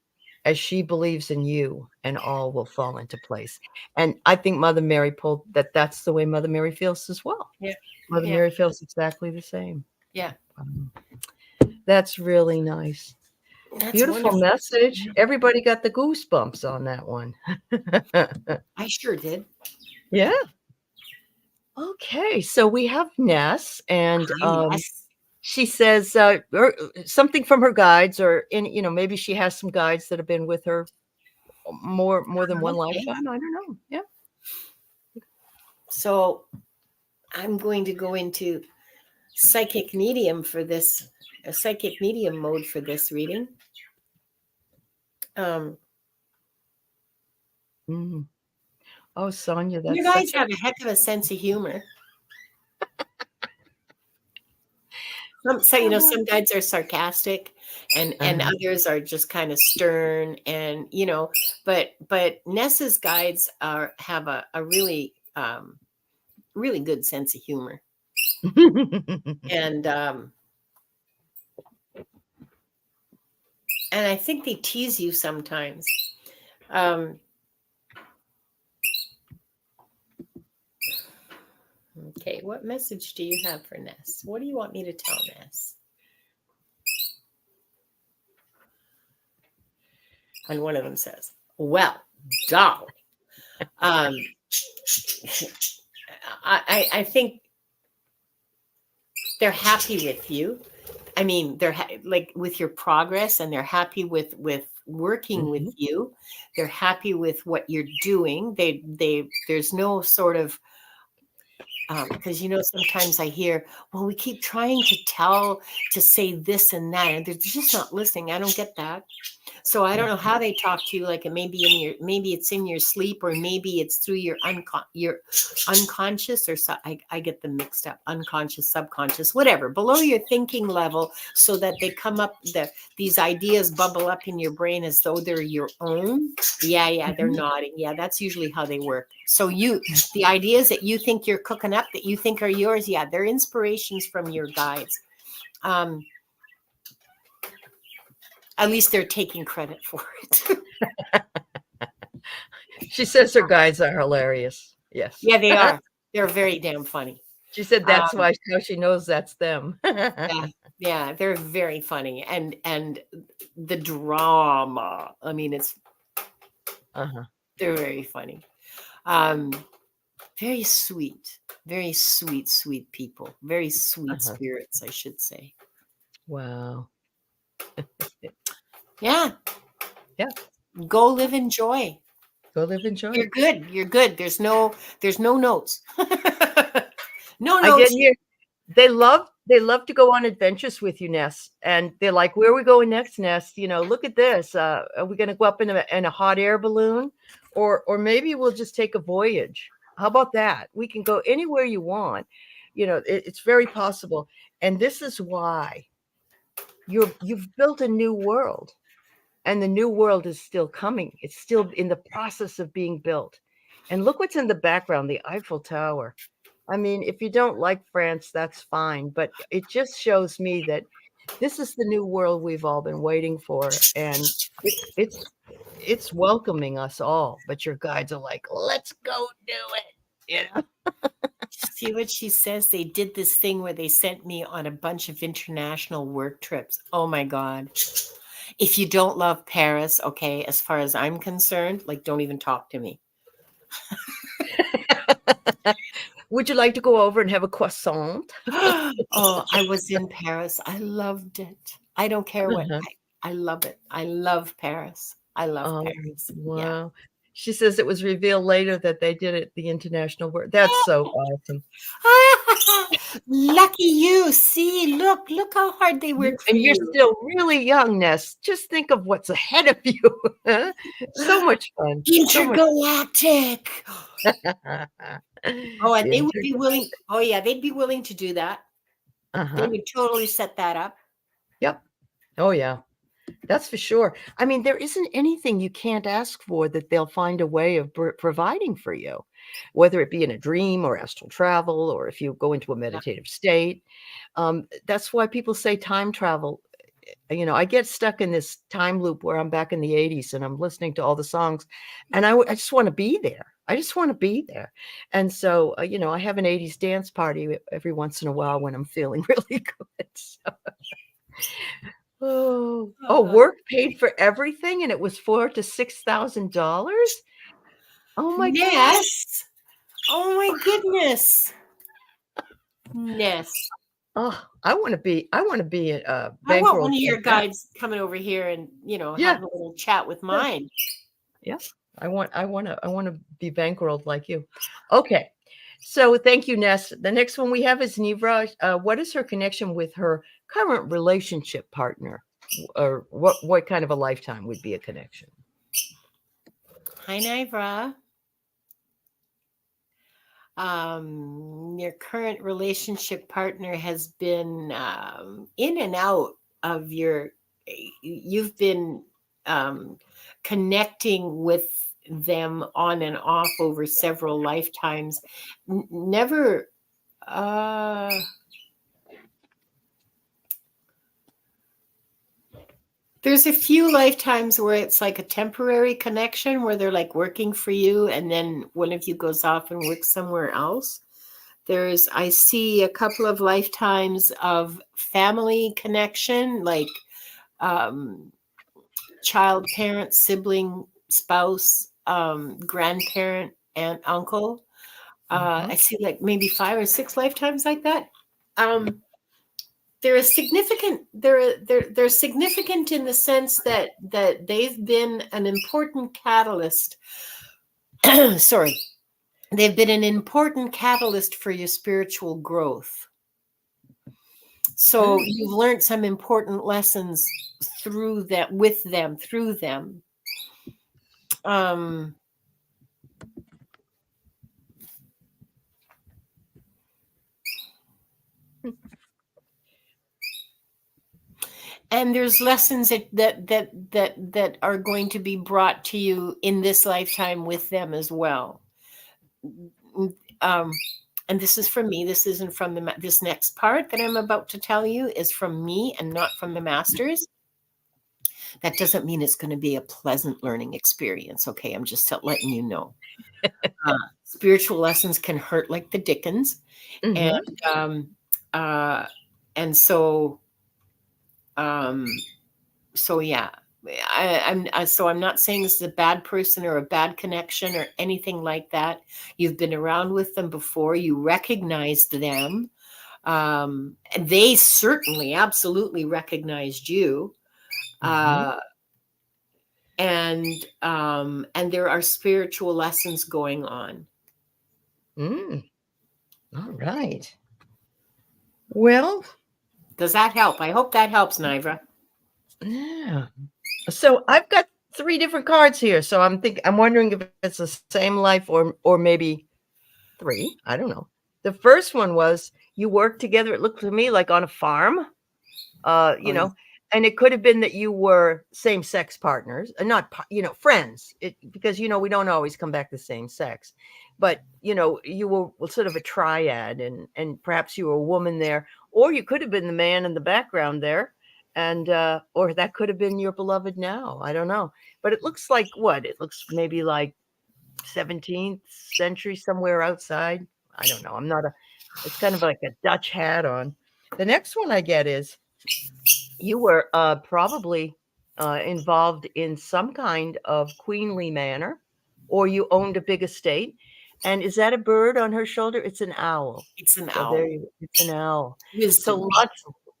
S2: as she believes in you, and all will fall into place. And I think Mother Mary pulled that. That's the way Mother Mary feels as well.
S1: Yeah.
S2: Mother
S1: Yeah.
S2: Mary feels exactly the same.
S1: Yeah.
S2: That's really nice.
S1: That's
S2: Beautiful
S1: wonderful.
S2: message. Everybody got the goosebumps on that one.
S1: I sure did.
S2: Yeah. Okay, so we have Ness, and
S1: Yes.
S2: she says something from her guides, or maybe she has some guides that have been with her more than one
S1: Okay.
S2: lifetime. I don't know. Yeah.
S1: So I'm going to go into psychic medium for this, a psychic medium mode for this reading.
S2: Oh, Sonia, that's
S1: You guys have a heck of a sense of humor. So some guides are sarcastic, and others are just kind of stern, and but Nessa's guides have a really really good sense of humor, and I think they tease you sometimes. Okay, what message do you have for Ness? What do you want me to tell Ness? And one of them says, "Well, darling, I think they're happy with you. I mean, they're like with your progress, and they're happy with working with you. They're happy with what you're doing. There's no sort of because sometimes I hear, well, we keep trying to say this and that, and they're just not listening. I don't get that. So I don't know how they talk to you. Like it may be maybe it's in your sleep, or maybe it's through your unconscious, or I get them mixed up. Unconscious, subconscious, whatever, below your thinking level, so that they come up. These ideas bubble up in your brain as though they're your own. Yeah, they're nodding. Yeah, that's usually how they work. So the ideas that you think you're cooking up, that you think are yours, yeah, they're inspirations from your guides. At least they're taking credit for it.
S2: She says her guides are hilarious. Yes.
S1: Yeah, they are. They're very damn funny.
S2: She said that's how she knows that's them.
S1: Yeah, they're very funny, and the drama. I mean, it's they're very funny. Very sweet, sweet people. Very sweet spirits, I should say.
S2: Wow.
S1: Yeah.
S2: Yeah.
S1: Go live in joy.
S2: Go live in joy.
S1: You're good. You're good. There's no notes. No
S2: I
S1: notes.
S2: did hear they love to go on adventures with you, Ness. And they're like, where are we going next, Ness? Look at this. Are we going to go up in a hot air balloon? Or maybe we'll just take a voyage. How about that? We can go anywhere you want. It's very possible. And this is why you've built a new world. And the new world is still coming. It's still in the process of being built. And look what's in the background, the Eiffel Tower. I mean, if you don't like France, that's fine. But it just shows me that this is the new world we've all been waiting for. And it's welcoming us all. But your guides are like, let's go do it.
S1: See what she says? They did this thing where they sent me on a bunch of international work trips. Oh my God. If you don't love Paris, okay, as far as I'm concerned, like, don't even talk to me.
S2: Would you like to go over and have a croissant?
S1: Oh, I was in Paris. I loved it. I don't care what. I love it. I love Paris. I love Paris.
S2: Wow.
S1: Yeah.
S2: She says it was revealed later that they did it, the international work. That's so awesome.
S1: Lucky you. See, look how hard they work for you.
S2: And you're still really young, Ness. Just think of what's ahead of you. So much fun.
S1: Intergalactic. Oh, and they would be willing. Oh, yeah, they'd be willing to do that. They would totally set that up.
S2: Yep. Oh, yeah. That's for sure. I mean, there isn't anything you can't ask for that they'll find a way of providing for you, whether it be in a dream or astral travel, or if you go into a meditative state. That's why people say time travel I get stuck in this time loop where I'm back in the 80s and I'm listening to all the songs, and I just want to be there. I just want to be there. And so, I have an 80s dance party every once in a while when I'm feeling really good. So. Work paid for everything, and it was $4,000 to $6,000. Oh my God!
S1: Yes. Oh my goodness. Yes.
S2: Oh, I want to be
S1: I want
S2: bankrolled
S1: one of your
S2: like that.
S1: guides coming over here and
S2: Yeah.
S1: having a little chat with mine.
S2: Yeah. I want to be bankrolled like you. Okay. So thank you, Ness. The next one we have is Nivra. What is her connection with her current relationship partner? Or what kind of a lifetime would be a connection?
S1: Hi, Nivra. Your current relationship partner has been in and out of you've been connecting with them on and off over several lifetimes. Never, there's a few lifetimes where it's like a temporary connection where they're like working for you and then one of you goes off and works somewhere else. I see a couple of lifetimes of family connection, like child, parent, sibling, spouse, grandparent, aunt, uncle. I see like maybe 5 or 6 lifetimes like that. They're significant. They're significant in the sense that they've been an important catalyst. Sorry. They've been an important catalyst for your spiritual growth. So you've learned some important lessons through them. And there's lessons that are going to be brought to you in this lifetime with them as well. And this is from me. This isn't from this next part that I'm about to tell you is from me and not from the masters. That doesn't mean it's going to be a pleasant learning experience. Okay, I'm just letting you know. Spiritual lessons can hurt like the dickens, and so yeah. I'm not saying this is a bad person or a bad connection or anything like that. You've been around with them before. You recognized them. They certainly, absolutely recognized you. And there are spiritual lessons going on.
S2: All right. Well,
S1: does that help? I hope that helps, Nivra.
S2: Yeah. So I've got 3 different cards here. So I'm wondering if it's the same life or maybe 3. I don't know. The first one was you worked together. It looked to me like on a farm, and it could have been that you were same-sex partners, not, friends, because, we don't always come back the same sex, but, you were sort of a triad and perhaps you were a woman there, or you could have been the man in the background there. And, or that could have been your beloved now. I don't know. But it looks like what? It looks maybe like 17th century, somewhere outside. I don't know. It's kind of like a Dutch hat on. The next one I get is you were probably involved in some kind of queenly manner, or you owned a big estate. And is that a bird on her shoulder? It's an owl.
S1: It's an owl.
S2: It's an owl.
S1: Wisdom.
S2: So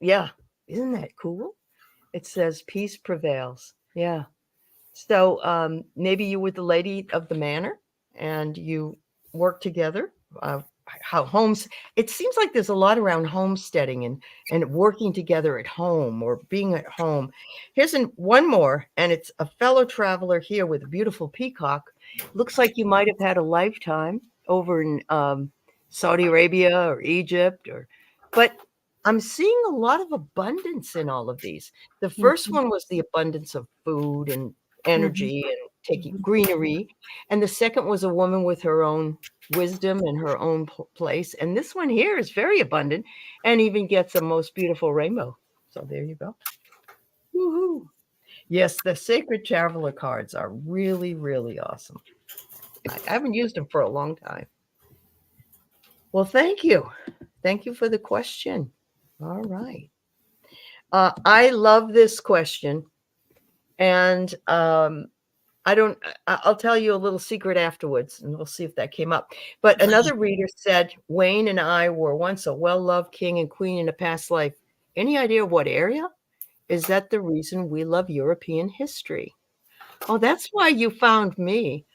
S2: yeah. Isn't that cool? It says peace prevails. Yeah. So maybe you were the lady of the manor and you worked together. How homes, it seems like there's a lot around homesteading and working together at home or being at home. Here's one more, and it's a fellow traveler here with a beautiful peacock. Looks like you might have had a lifetime over in Saudi Arabia or Egypt, but I'm seeing a lot of abundance in all of these. The first one was the abundance of food and energy and taking greenery. And the second was a woman with her own wisdom and her own place. And this one here is very abundant and even gets a most beautiful rainbow. So there you go. Woohoo. Yes, the Sacred Traveler cards are really, really awesome. I haven't used them for a long time. Well, thank you. Thank you for the question. All right. I love this question. And I'll tell you a little secret afterwards, and we'll see if that came up. But another reader said, Wayne and I were once a well-loved king and queen in a past life. Any idea what area? Is that the reason we love European history? Oh, that's why you found me.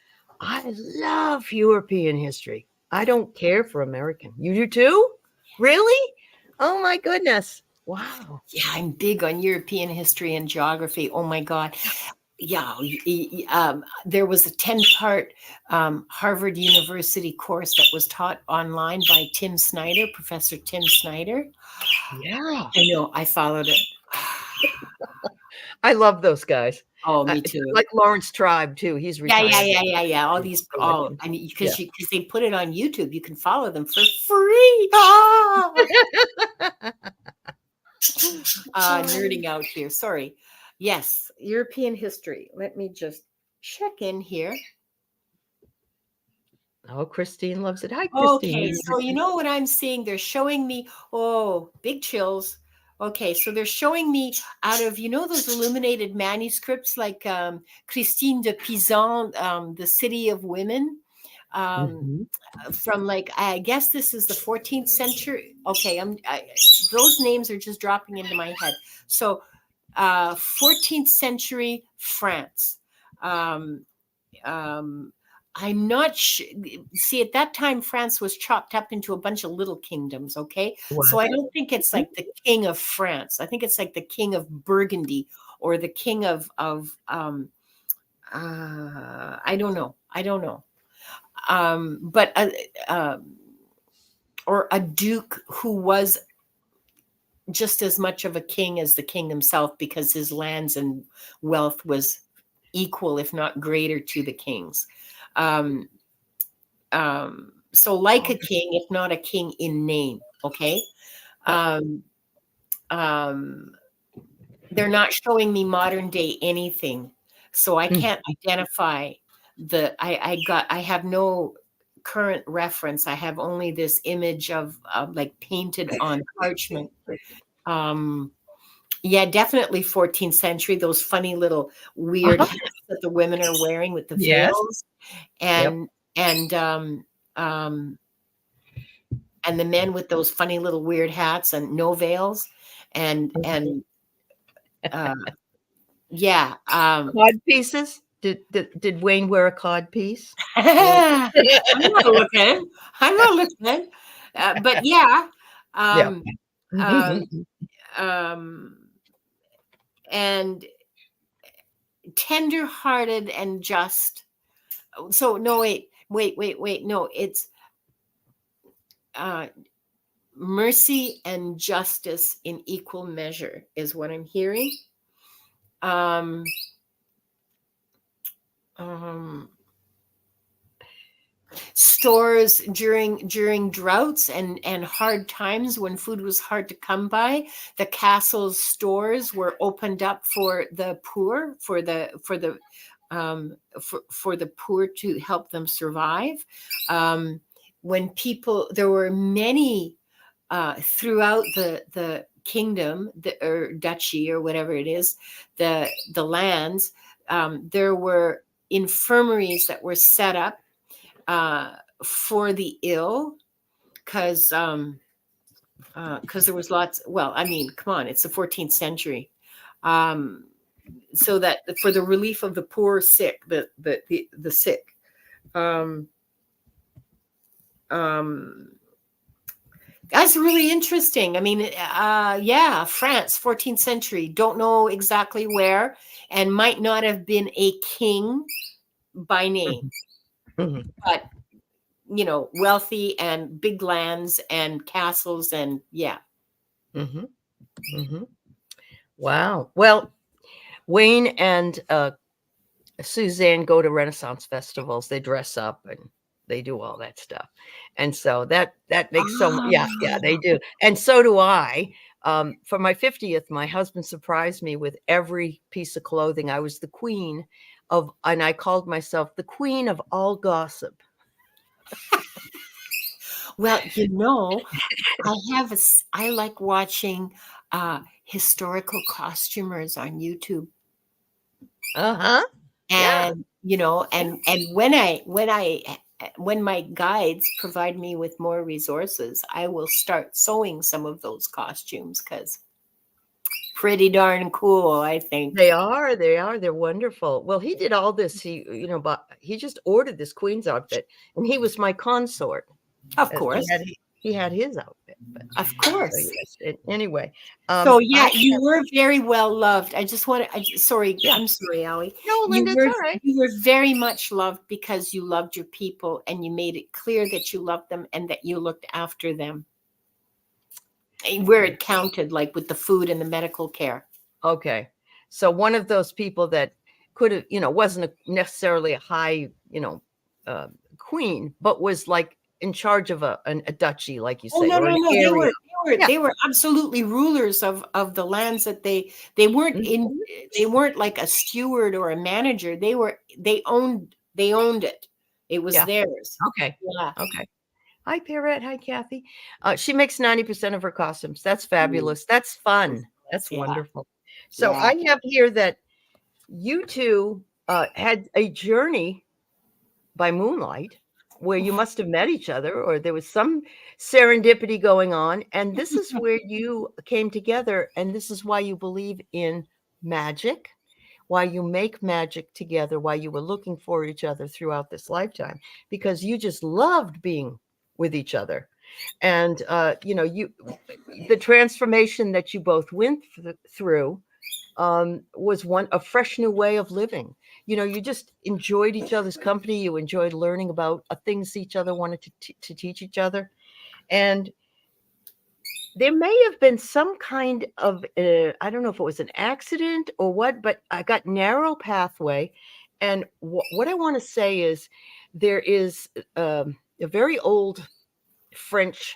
S2: I love European history. I don't care for American. You do too? Really? Oh my goodness. Wow.
S1: Yeah, I'm big on European history and geography. Oh my God. Yeah, there was a 10-part Harvard University course that was taught online by Tim Snyder, Professor Tim Snyder.
S2: Yeah.
S1: I know, I followed it.
S2: I love those guys.
S1: Oh, me too.
S2: Like Lawrence Tribe too. He's retired.
S1: Yeah. All these, I mean, because they put it on YouTube, you can follow them for free. Nerding out here. Sorry. Yes, European history. Let me just check in here.
S2: Oh, Christine loves it. Hi, Christine.
S1: Okay, so you know what I'm seeing? They're showing me, big chills. Okay, so they're showing me out of, those illuminated manuscripts like Christine de Pizan, The City of Women, from like, I guess this is the 14th century. Okay, those names are just dropping into my head. So 14th century France. I'm not sure. See, at that time, France was chopped up into a bunch of little kingdoms. Okay. Wow. So I don't think it's like the king of France. I think it's like the king of Burgundy or the king of I don't know. But or a duke who was just as much of a king as the king himself, because his lands and wealth was equal, if not greater, to the king's. So like a king, if not a king in name. Okay. They're not showing me modern day anything, so I can't identify I have no current reference. I have only this image of like painted on parchment. Yeah, definitely 14th century, those funny little weird hats that the women are wearing with the veils. And the men with those funny little weird hats and no veils.
S2: Cod pieces. Did Wayne wear a cod piece?
S1: I'm not looking. But yeah. And tender-hearted and just. So no, wait. No, it's mercy and justice in equal measure is what I'm hearing. Stores during droughts and hard times when food was hard to come by, the castle's stores were opened up for the poor, for the poor to help them survive. When people, there were many throughout the kingdom, or duchy, or whatever it is, the lands, there were infirmaries that were set up for the ill, because there was lots. Well, I mean, come on, it's the 14th century. So that for the relief of the poor, sick, the sick. That's really interesting. I mean, France, 14th century. Don't know exactly where, and might not have been a king by name, but wealthy and big lands and castles and
S2: Wow. Well, Wayne and Suzanne go to Renaissance festivals. They dress up and they do all that stuff. And so that makes they do. And so do I. For my 50th, my husband surprised me with every piece of clothing. I was the queen of, and I called myself the queen of all gossip.
S1: Well, I like watching historical costumers on YouTube.
S2: Uh-huh. Yeah.
S1: And when my guides provide me with more resources, I will start sewing some of those costumes, because pretty darn cool, I think.
S2: They're wonderful. Well, he did all this. But he just ordered this queen's outfit, and he was my consort.
S1: Of course.
S2: He had his outfit. But,
S1: of course.
S2: So yes, anyway.
S1: So yeah, you were very well loved. I'm sorry, Aley.
S2: No, Linda, it's all right.
S1: You were very much loved because you loved your people, and you made it clear that you loved them and that you looked after them, where it counted, like with the food and the medical care.
S2: Okay. So one of those people that could have, wasn't necessarily a high, queen, but was like in charge of a duchy, like you say.
S1: No. They were absolutely rulers of the lands that they weren't in. They weren't like a steward or a manager. They owned it. It was theirs.
S2: Okay.
S1: Yeah.
S2: Okay. Hi, Parrot. Hi, Kathy. She makes 90% of her costumes. That's fabulous. That's fun. That's wonderful. So I have here that you two had a journey by moonlight where you must have met each other, or there was some serendipity going on. And this is where you came together. And this is why you believe in magic, why you make magic together, why you were looking for each other throughout this lifetime, because you just loved being with each other. And, the transformation that you both went through was a fresh new way of living. You just enjoyed each other's company. You enjoyed learning about things each other wanted to teach each other. And there may have been some kind of, I don't know if it was an accident or what, but I got narrow pathway. And what I want to say is there is a very old French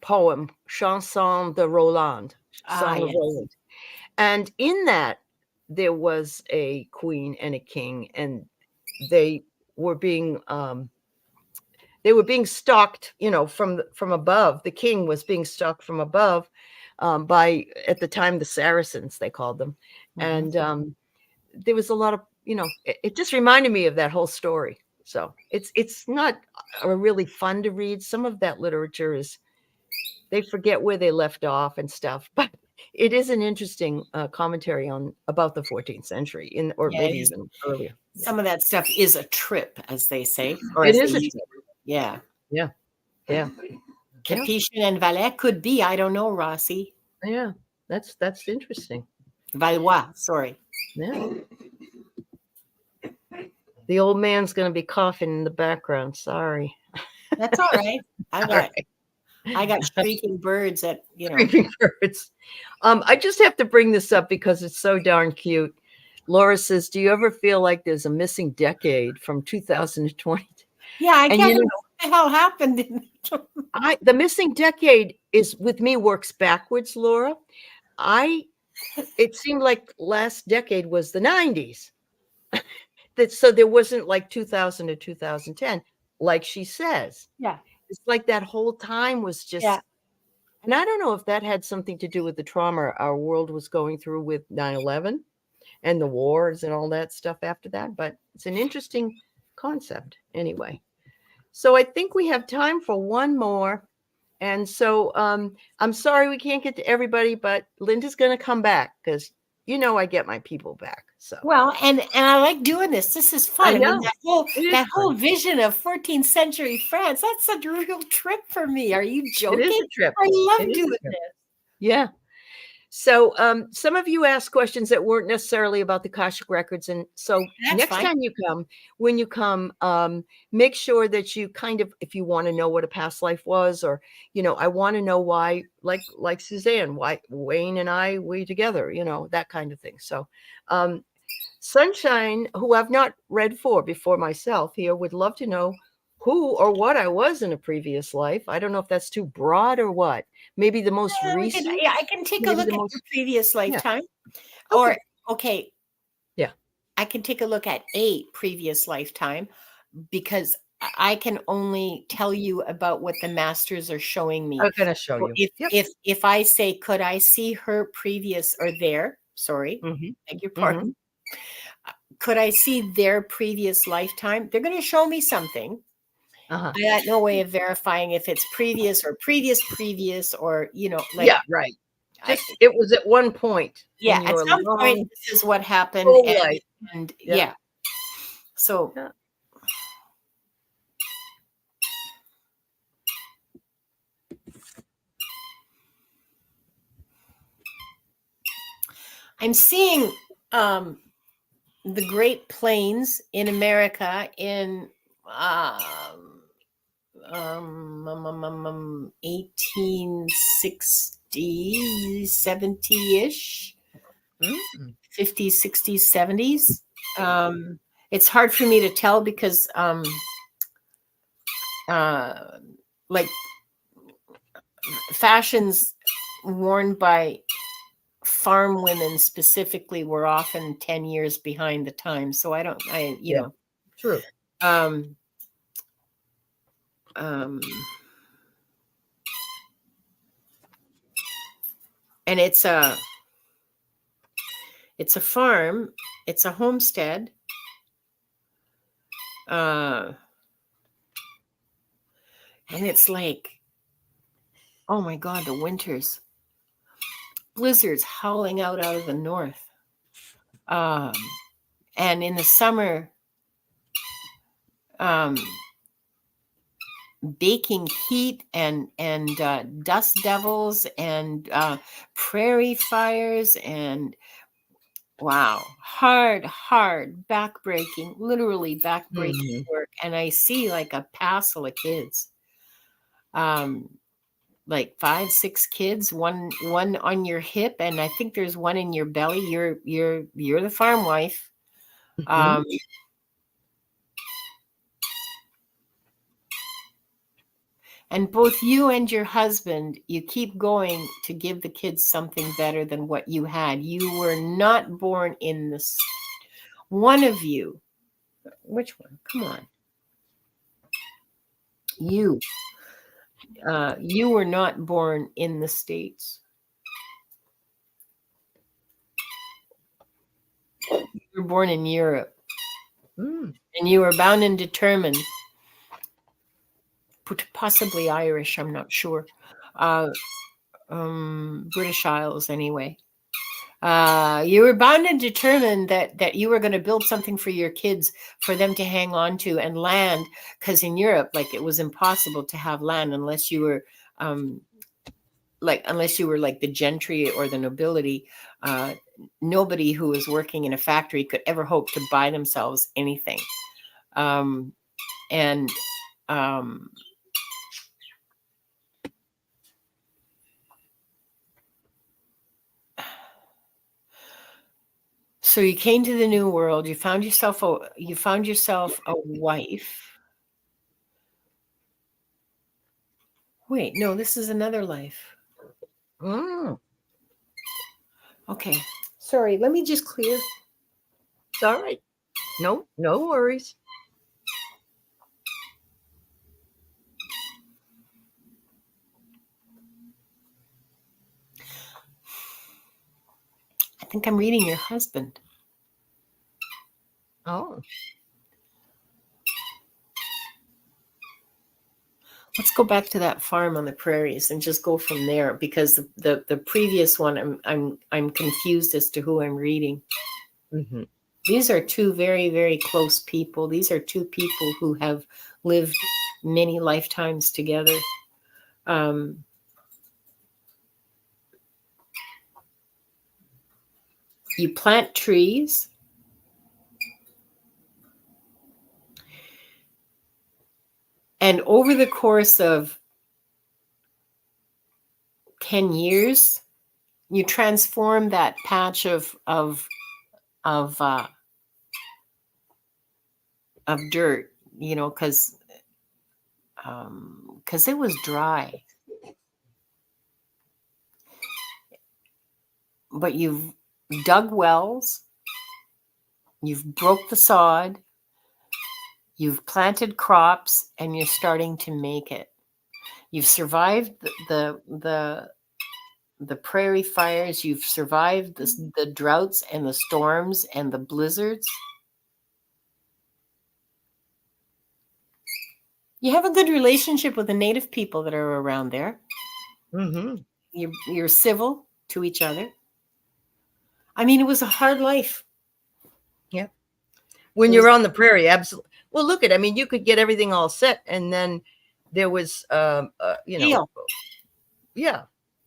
S2: poem, Chanson de Roland, Song of Roland. And in that, there was a queen and a king, and they were being stalked, from above. The king was being stalked from above by, at the time, the Saracens, they called them. Mm-hmm. And there was a lot of, it just reminded me of that whole story. So it's not really fun to read. Some of that literature they forget where they left off and stuff, but it is an interesting commentary about the 14th century, maybe even earlier.
S1: Some of that stuff is a trip, as they say.
S2: It is a trip.
S1: Yeah.
S2: Yeah. Yeah.
S1: Capetian and Valais could be. I don't know, Rossi.
S2: Yeah. That's interesting.
S1: Valois, sorry.
S2: Yeah. The old man's going to be coughing in the background. Sorry.
S1: That's all right. I got shrieking birds at,
S2: Shrieking birds. I just have to bring this up because it's so darn cute. Laura says, do you ever feel like there's a missing decade from 2020?
S1: Yeah, I can't know what the hell happened.
S2: The missing decade with me works backwards, Laura. It seemed like last decade was the 90s. So there wasn't like 2000 to 2010, like she says.
S1: Yeah.
S2: It's like that whole time was just, and I don't know if that had something to do with the trauma our world was going through with 9/11 and the wars and all that stuff after that, but it's an interesting concept anyway. So I think we have time for one more. And so I'm sorry we can't get to everybody, but Linda's going to come back because, I get my people back. So
S1: well, and I like doing this. This is fun.
S2: I know.
S1: That whole vision of 14th century France, that's such a real trip for me. Are you joking?
S2: It is a trip.
S1: I love doing this.
S2: Yeah. So some of you asked questions that weren't necessarily about the Akashic Records. And so next time when you come, make sure that you kind of, if you want to know what a past life was, or, I want to know why, like Suzanne, why Wayne and I, we together, that kind of thing. So Sunshine, who I've not read for before myself here, would love to know who or what I was in a previous life. I don't know if that's too broad or what. Maybe the most recent.
S1: I can take a
S2: Maybe
S1: look
S2: the
S1: at
S2: most.
S1: your previous lifetime.
S2: Okay.
S1: Or, okay,
S2: Yeah.
S1: I can take a look at a previous lifetime because I can only tell you about what the masters are showing me.
S2: I'm gonna show you.
S1: If I say, could I see her previous or their, sorry, beg your pardon, could I see their previous lifetime? They're going to show me something. I got no way of verifying if it's previous or previous or, like.
S2: Yeah, right. Just it was at one point.
S1: Yeah,
S2: in
S1: at
S2: your
S1: some point,
S2: long
S1: this is what happened.
S2: full life.
S1: And
S2: Yeah.
S1: yeah. So
S2: Yeah.
S1: I'm seeing the Great Plains in America in 1860, 70-ish, 50s, 60s, 70s. It's hard for me to tell because like fashions worn by farm women specifically were often 10 years behind the time. So I know.
S2: True.
S1: And it's a farm, it's a homestead. And it's like, oh my God, the winters, blizzards howling out of the north. And in the summer, baking heat and dust devils and prairie fires and wow, hard backbreaking, literally backbreaking work. And I see like a passel of kids, like 5, 6 kids, one on your hip, and I think there's one in your belly. You're the farm wife. And both you and your husband, you keep going to give the kids something better than what you had. You were not born in this. One of you, which one? Come on. You were not born in the States. You were born in Europe. And you were bound and determined, possibly Irish, I'm not sure. British Isles anyway. You were bound and determined that you were going to build something for your kids, for them to hang on to and land, because in Europe, like, it was impossible to have land unless you were like the gentry or the nobility. Nobody who was working in a factory could ever hope to buy themselves anything. So you came to the new world. You found yourself a wife. Wait, no, this is another life. Okay. Sorry, let me just clear.
S2: It's all right. No worries.
S1: I think I'm reading your husband.
S2: Oh.
S1: Let's go back to that farm on the prairies and just go from there, because the previous one I'm confused as to who I'm reading. These are two very, very close people. These are two people who have lived many lifetimes together. You plant trees. And over the course of 10 years, you transform that patch of dirt, because because it was dry. But you've dug wells, you've broke the sod, you've planted crops, and you're starting to make it. You've survived the prairie fires. You've survived the droughts and the storms and the blizzards. You have a good relationship with the native people that are around there.
S2: Mm-hmm.
S1: You're civil to each other. I mean, it was a hard life.
S2: Yeah. When you're on the prairie, absolutely. Well, look at, I mean, you could get everything all set, and then there was, yeah.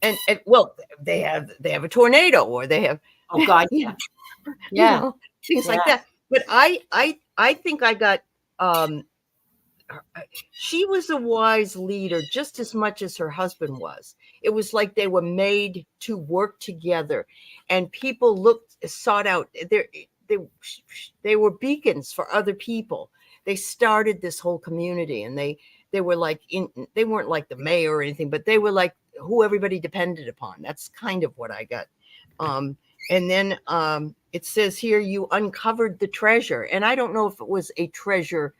S2: And well, they have a tornado, or they have,
S1: oh God, yeah,
S2: yeah, things like that. But I think I got, she was a wise leader just as much as her husband was. It was like they were made to work together, and people sought out. They were beacons for other people. They started this whole community, and they were like they weren't like the mayor or anything, but they were like who everybody depended upon. That's kind of what I got. And then it says here, you uncovered the treasure, and I don't know if it was a treasure,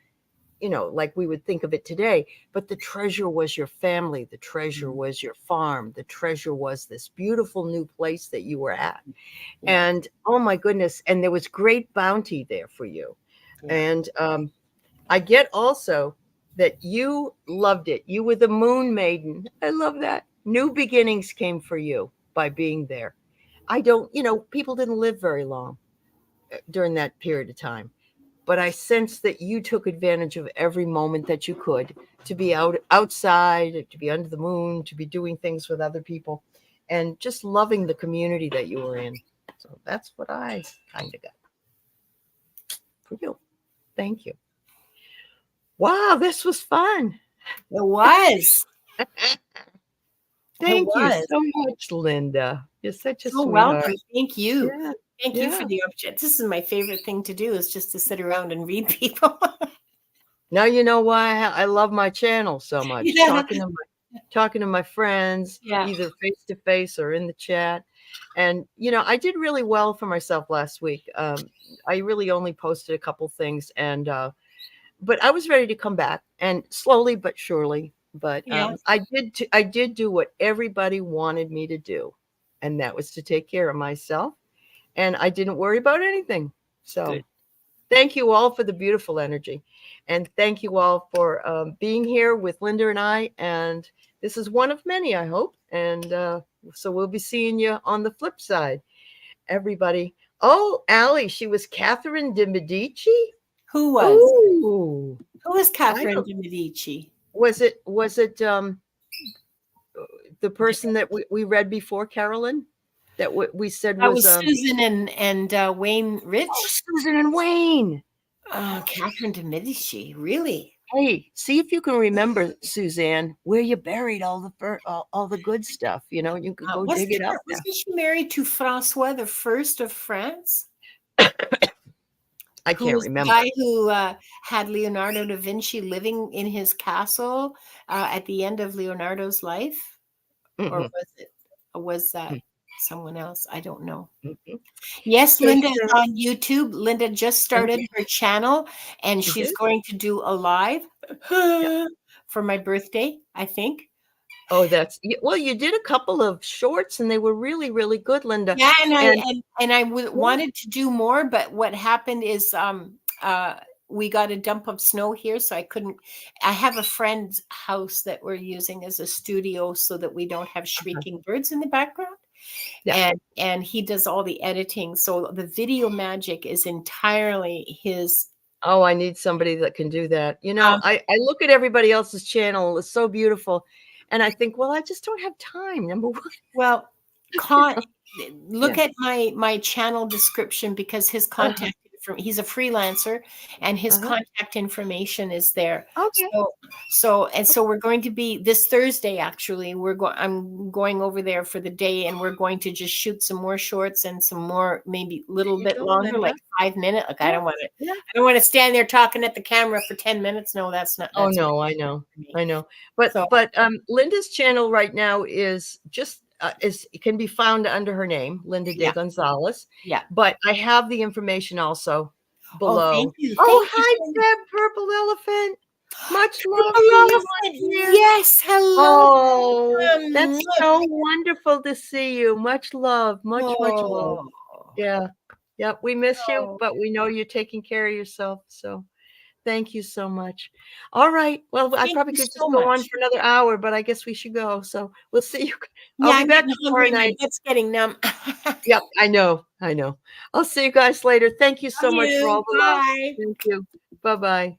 S2: like we would think of it today, but the treasure was your family. The treasure was your farm. The treasure was this beautiful new place that you were at. Yeah. And oh my goodness. And there was great bounty there for you. Yeah. And I get also that you loved it. You were the moon maiden. I love that. New beginnings came for you by being there. People didn't live very long during that period of time. But I sense that you took advantage of every moment that you could to be outside, to be under the moon, to be doing things with other people, and just loving the community that you were in. So that's what I kind of got for you. Thank you. Wow, this was fun.
S1: It was.
S2: Thank you so much, Linda. You're such a sweetheart.
S1: Welcome. Thank you.
S2: Yeah.
S1: Thank you for the opportunity. This is my favorite thing to do, is just to sit around and read people.
S2: Now you know why I love my channel so much. Yeah. Talking to my friends, either face to face or in the chat. And I did really well for myself last week. I really only posted a couple things, and but I was ready to come back, and slowly but surely. But I did do what everybody wanted me to do, and that was to take care of myself. And I didn't worry about anything. So thank you all for the beautiful energy. And thank you all for being here with Linda and I. And this is one of many, I hope. And so we'll be seeing you on the flip side. Everybody. Oh, Aley, she was Catherine de Medici.
S1: Who was?
S2: Ooh.
S1: Who was Catherine de Medici?
S2: Was it the person that we read before, Carolyn? That we said was
S1: Susan and Wayne Rich.
S2: Oh, Susan and Wayne.
S1: Catherine de Medici, really?
S2: Hey, see if you can remember, Suzanne, where you buried all the good stuff. You can go dig it up.
S1: Wasn't she married to Francois the First of France?
S2: I can't remember.
S1: The guy who had Leonardo da Vinci living in his castle at the end of Leonardo's life, or was that someone else? I don't know. Yes, Linda is on YouTube. Linda just started her channel, and she's going to do a live for my birthday, I think.
S2: Oh, well, you did a couple of shorts, and they were really, really good, Linda.
S1: Yeah, and I wanted to do more, but what happened is we got a dump of snow here, so I couldn't. I have a friend's house that we're using as a studio so that we don't have shrieking birds in the background. Yeah. And he does all the editing, so the video magic is entirely his.
S2: Oh, I need somebody that can do that. I look at everybody else's channel; it's so beautiful, and I think, well, I just don't have time. Number one.
S1: Well, look at my channel description, because his contact he's a freelancer, and his contact information is there.
S2: Okay.
S1: So we're going to be this Thursday. Actually, I'm going over there for the day, and we're going to just shoot some more shorts and some more, maybe a little bit longer, like 5 minutes. Like, I don't want to. I don't want to stand there talking at the camera for 10 minutes. No, that's not.
S2: Oh no, I know. But Linda's channel right now is just it can be found under her name, Linda de Gonzalez.
S1: Yeah.
S2: But I have the information also below.
S1: Oh, thank you.
S2: Hi, Deb, Purple Elephant. Much love to you.
S1: Yes, hello.
S2: Oh, that's so wonderful to see you. Much love, much love. Yeah. Yep, we miss you, but we know you're taking care of yourself. So thank you so much. All right. Well, I probably could just go on for another hour, but I guess we should go. So we'll see you. I'll be back tomorrow night.
S1: It's getting numb.
S2: Yep, I know. I'll see you guys later. Thank you so much for all the love. Thank you. Bye-bye.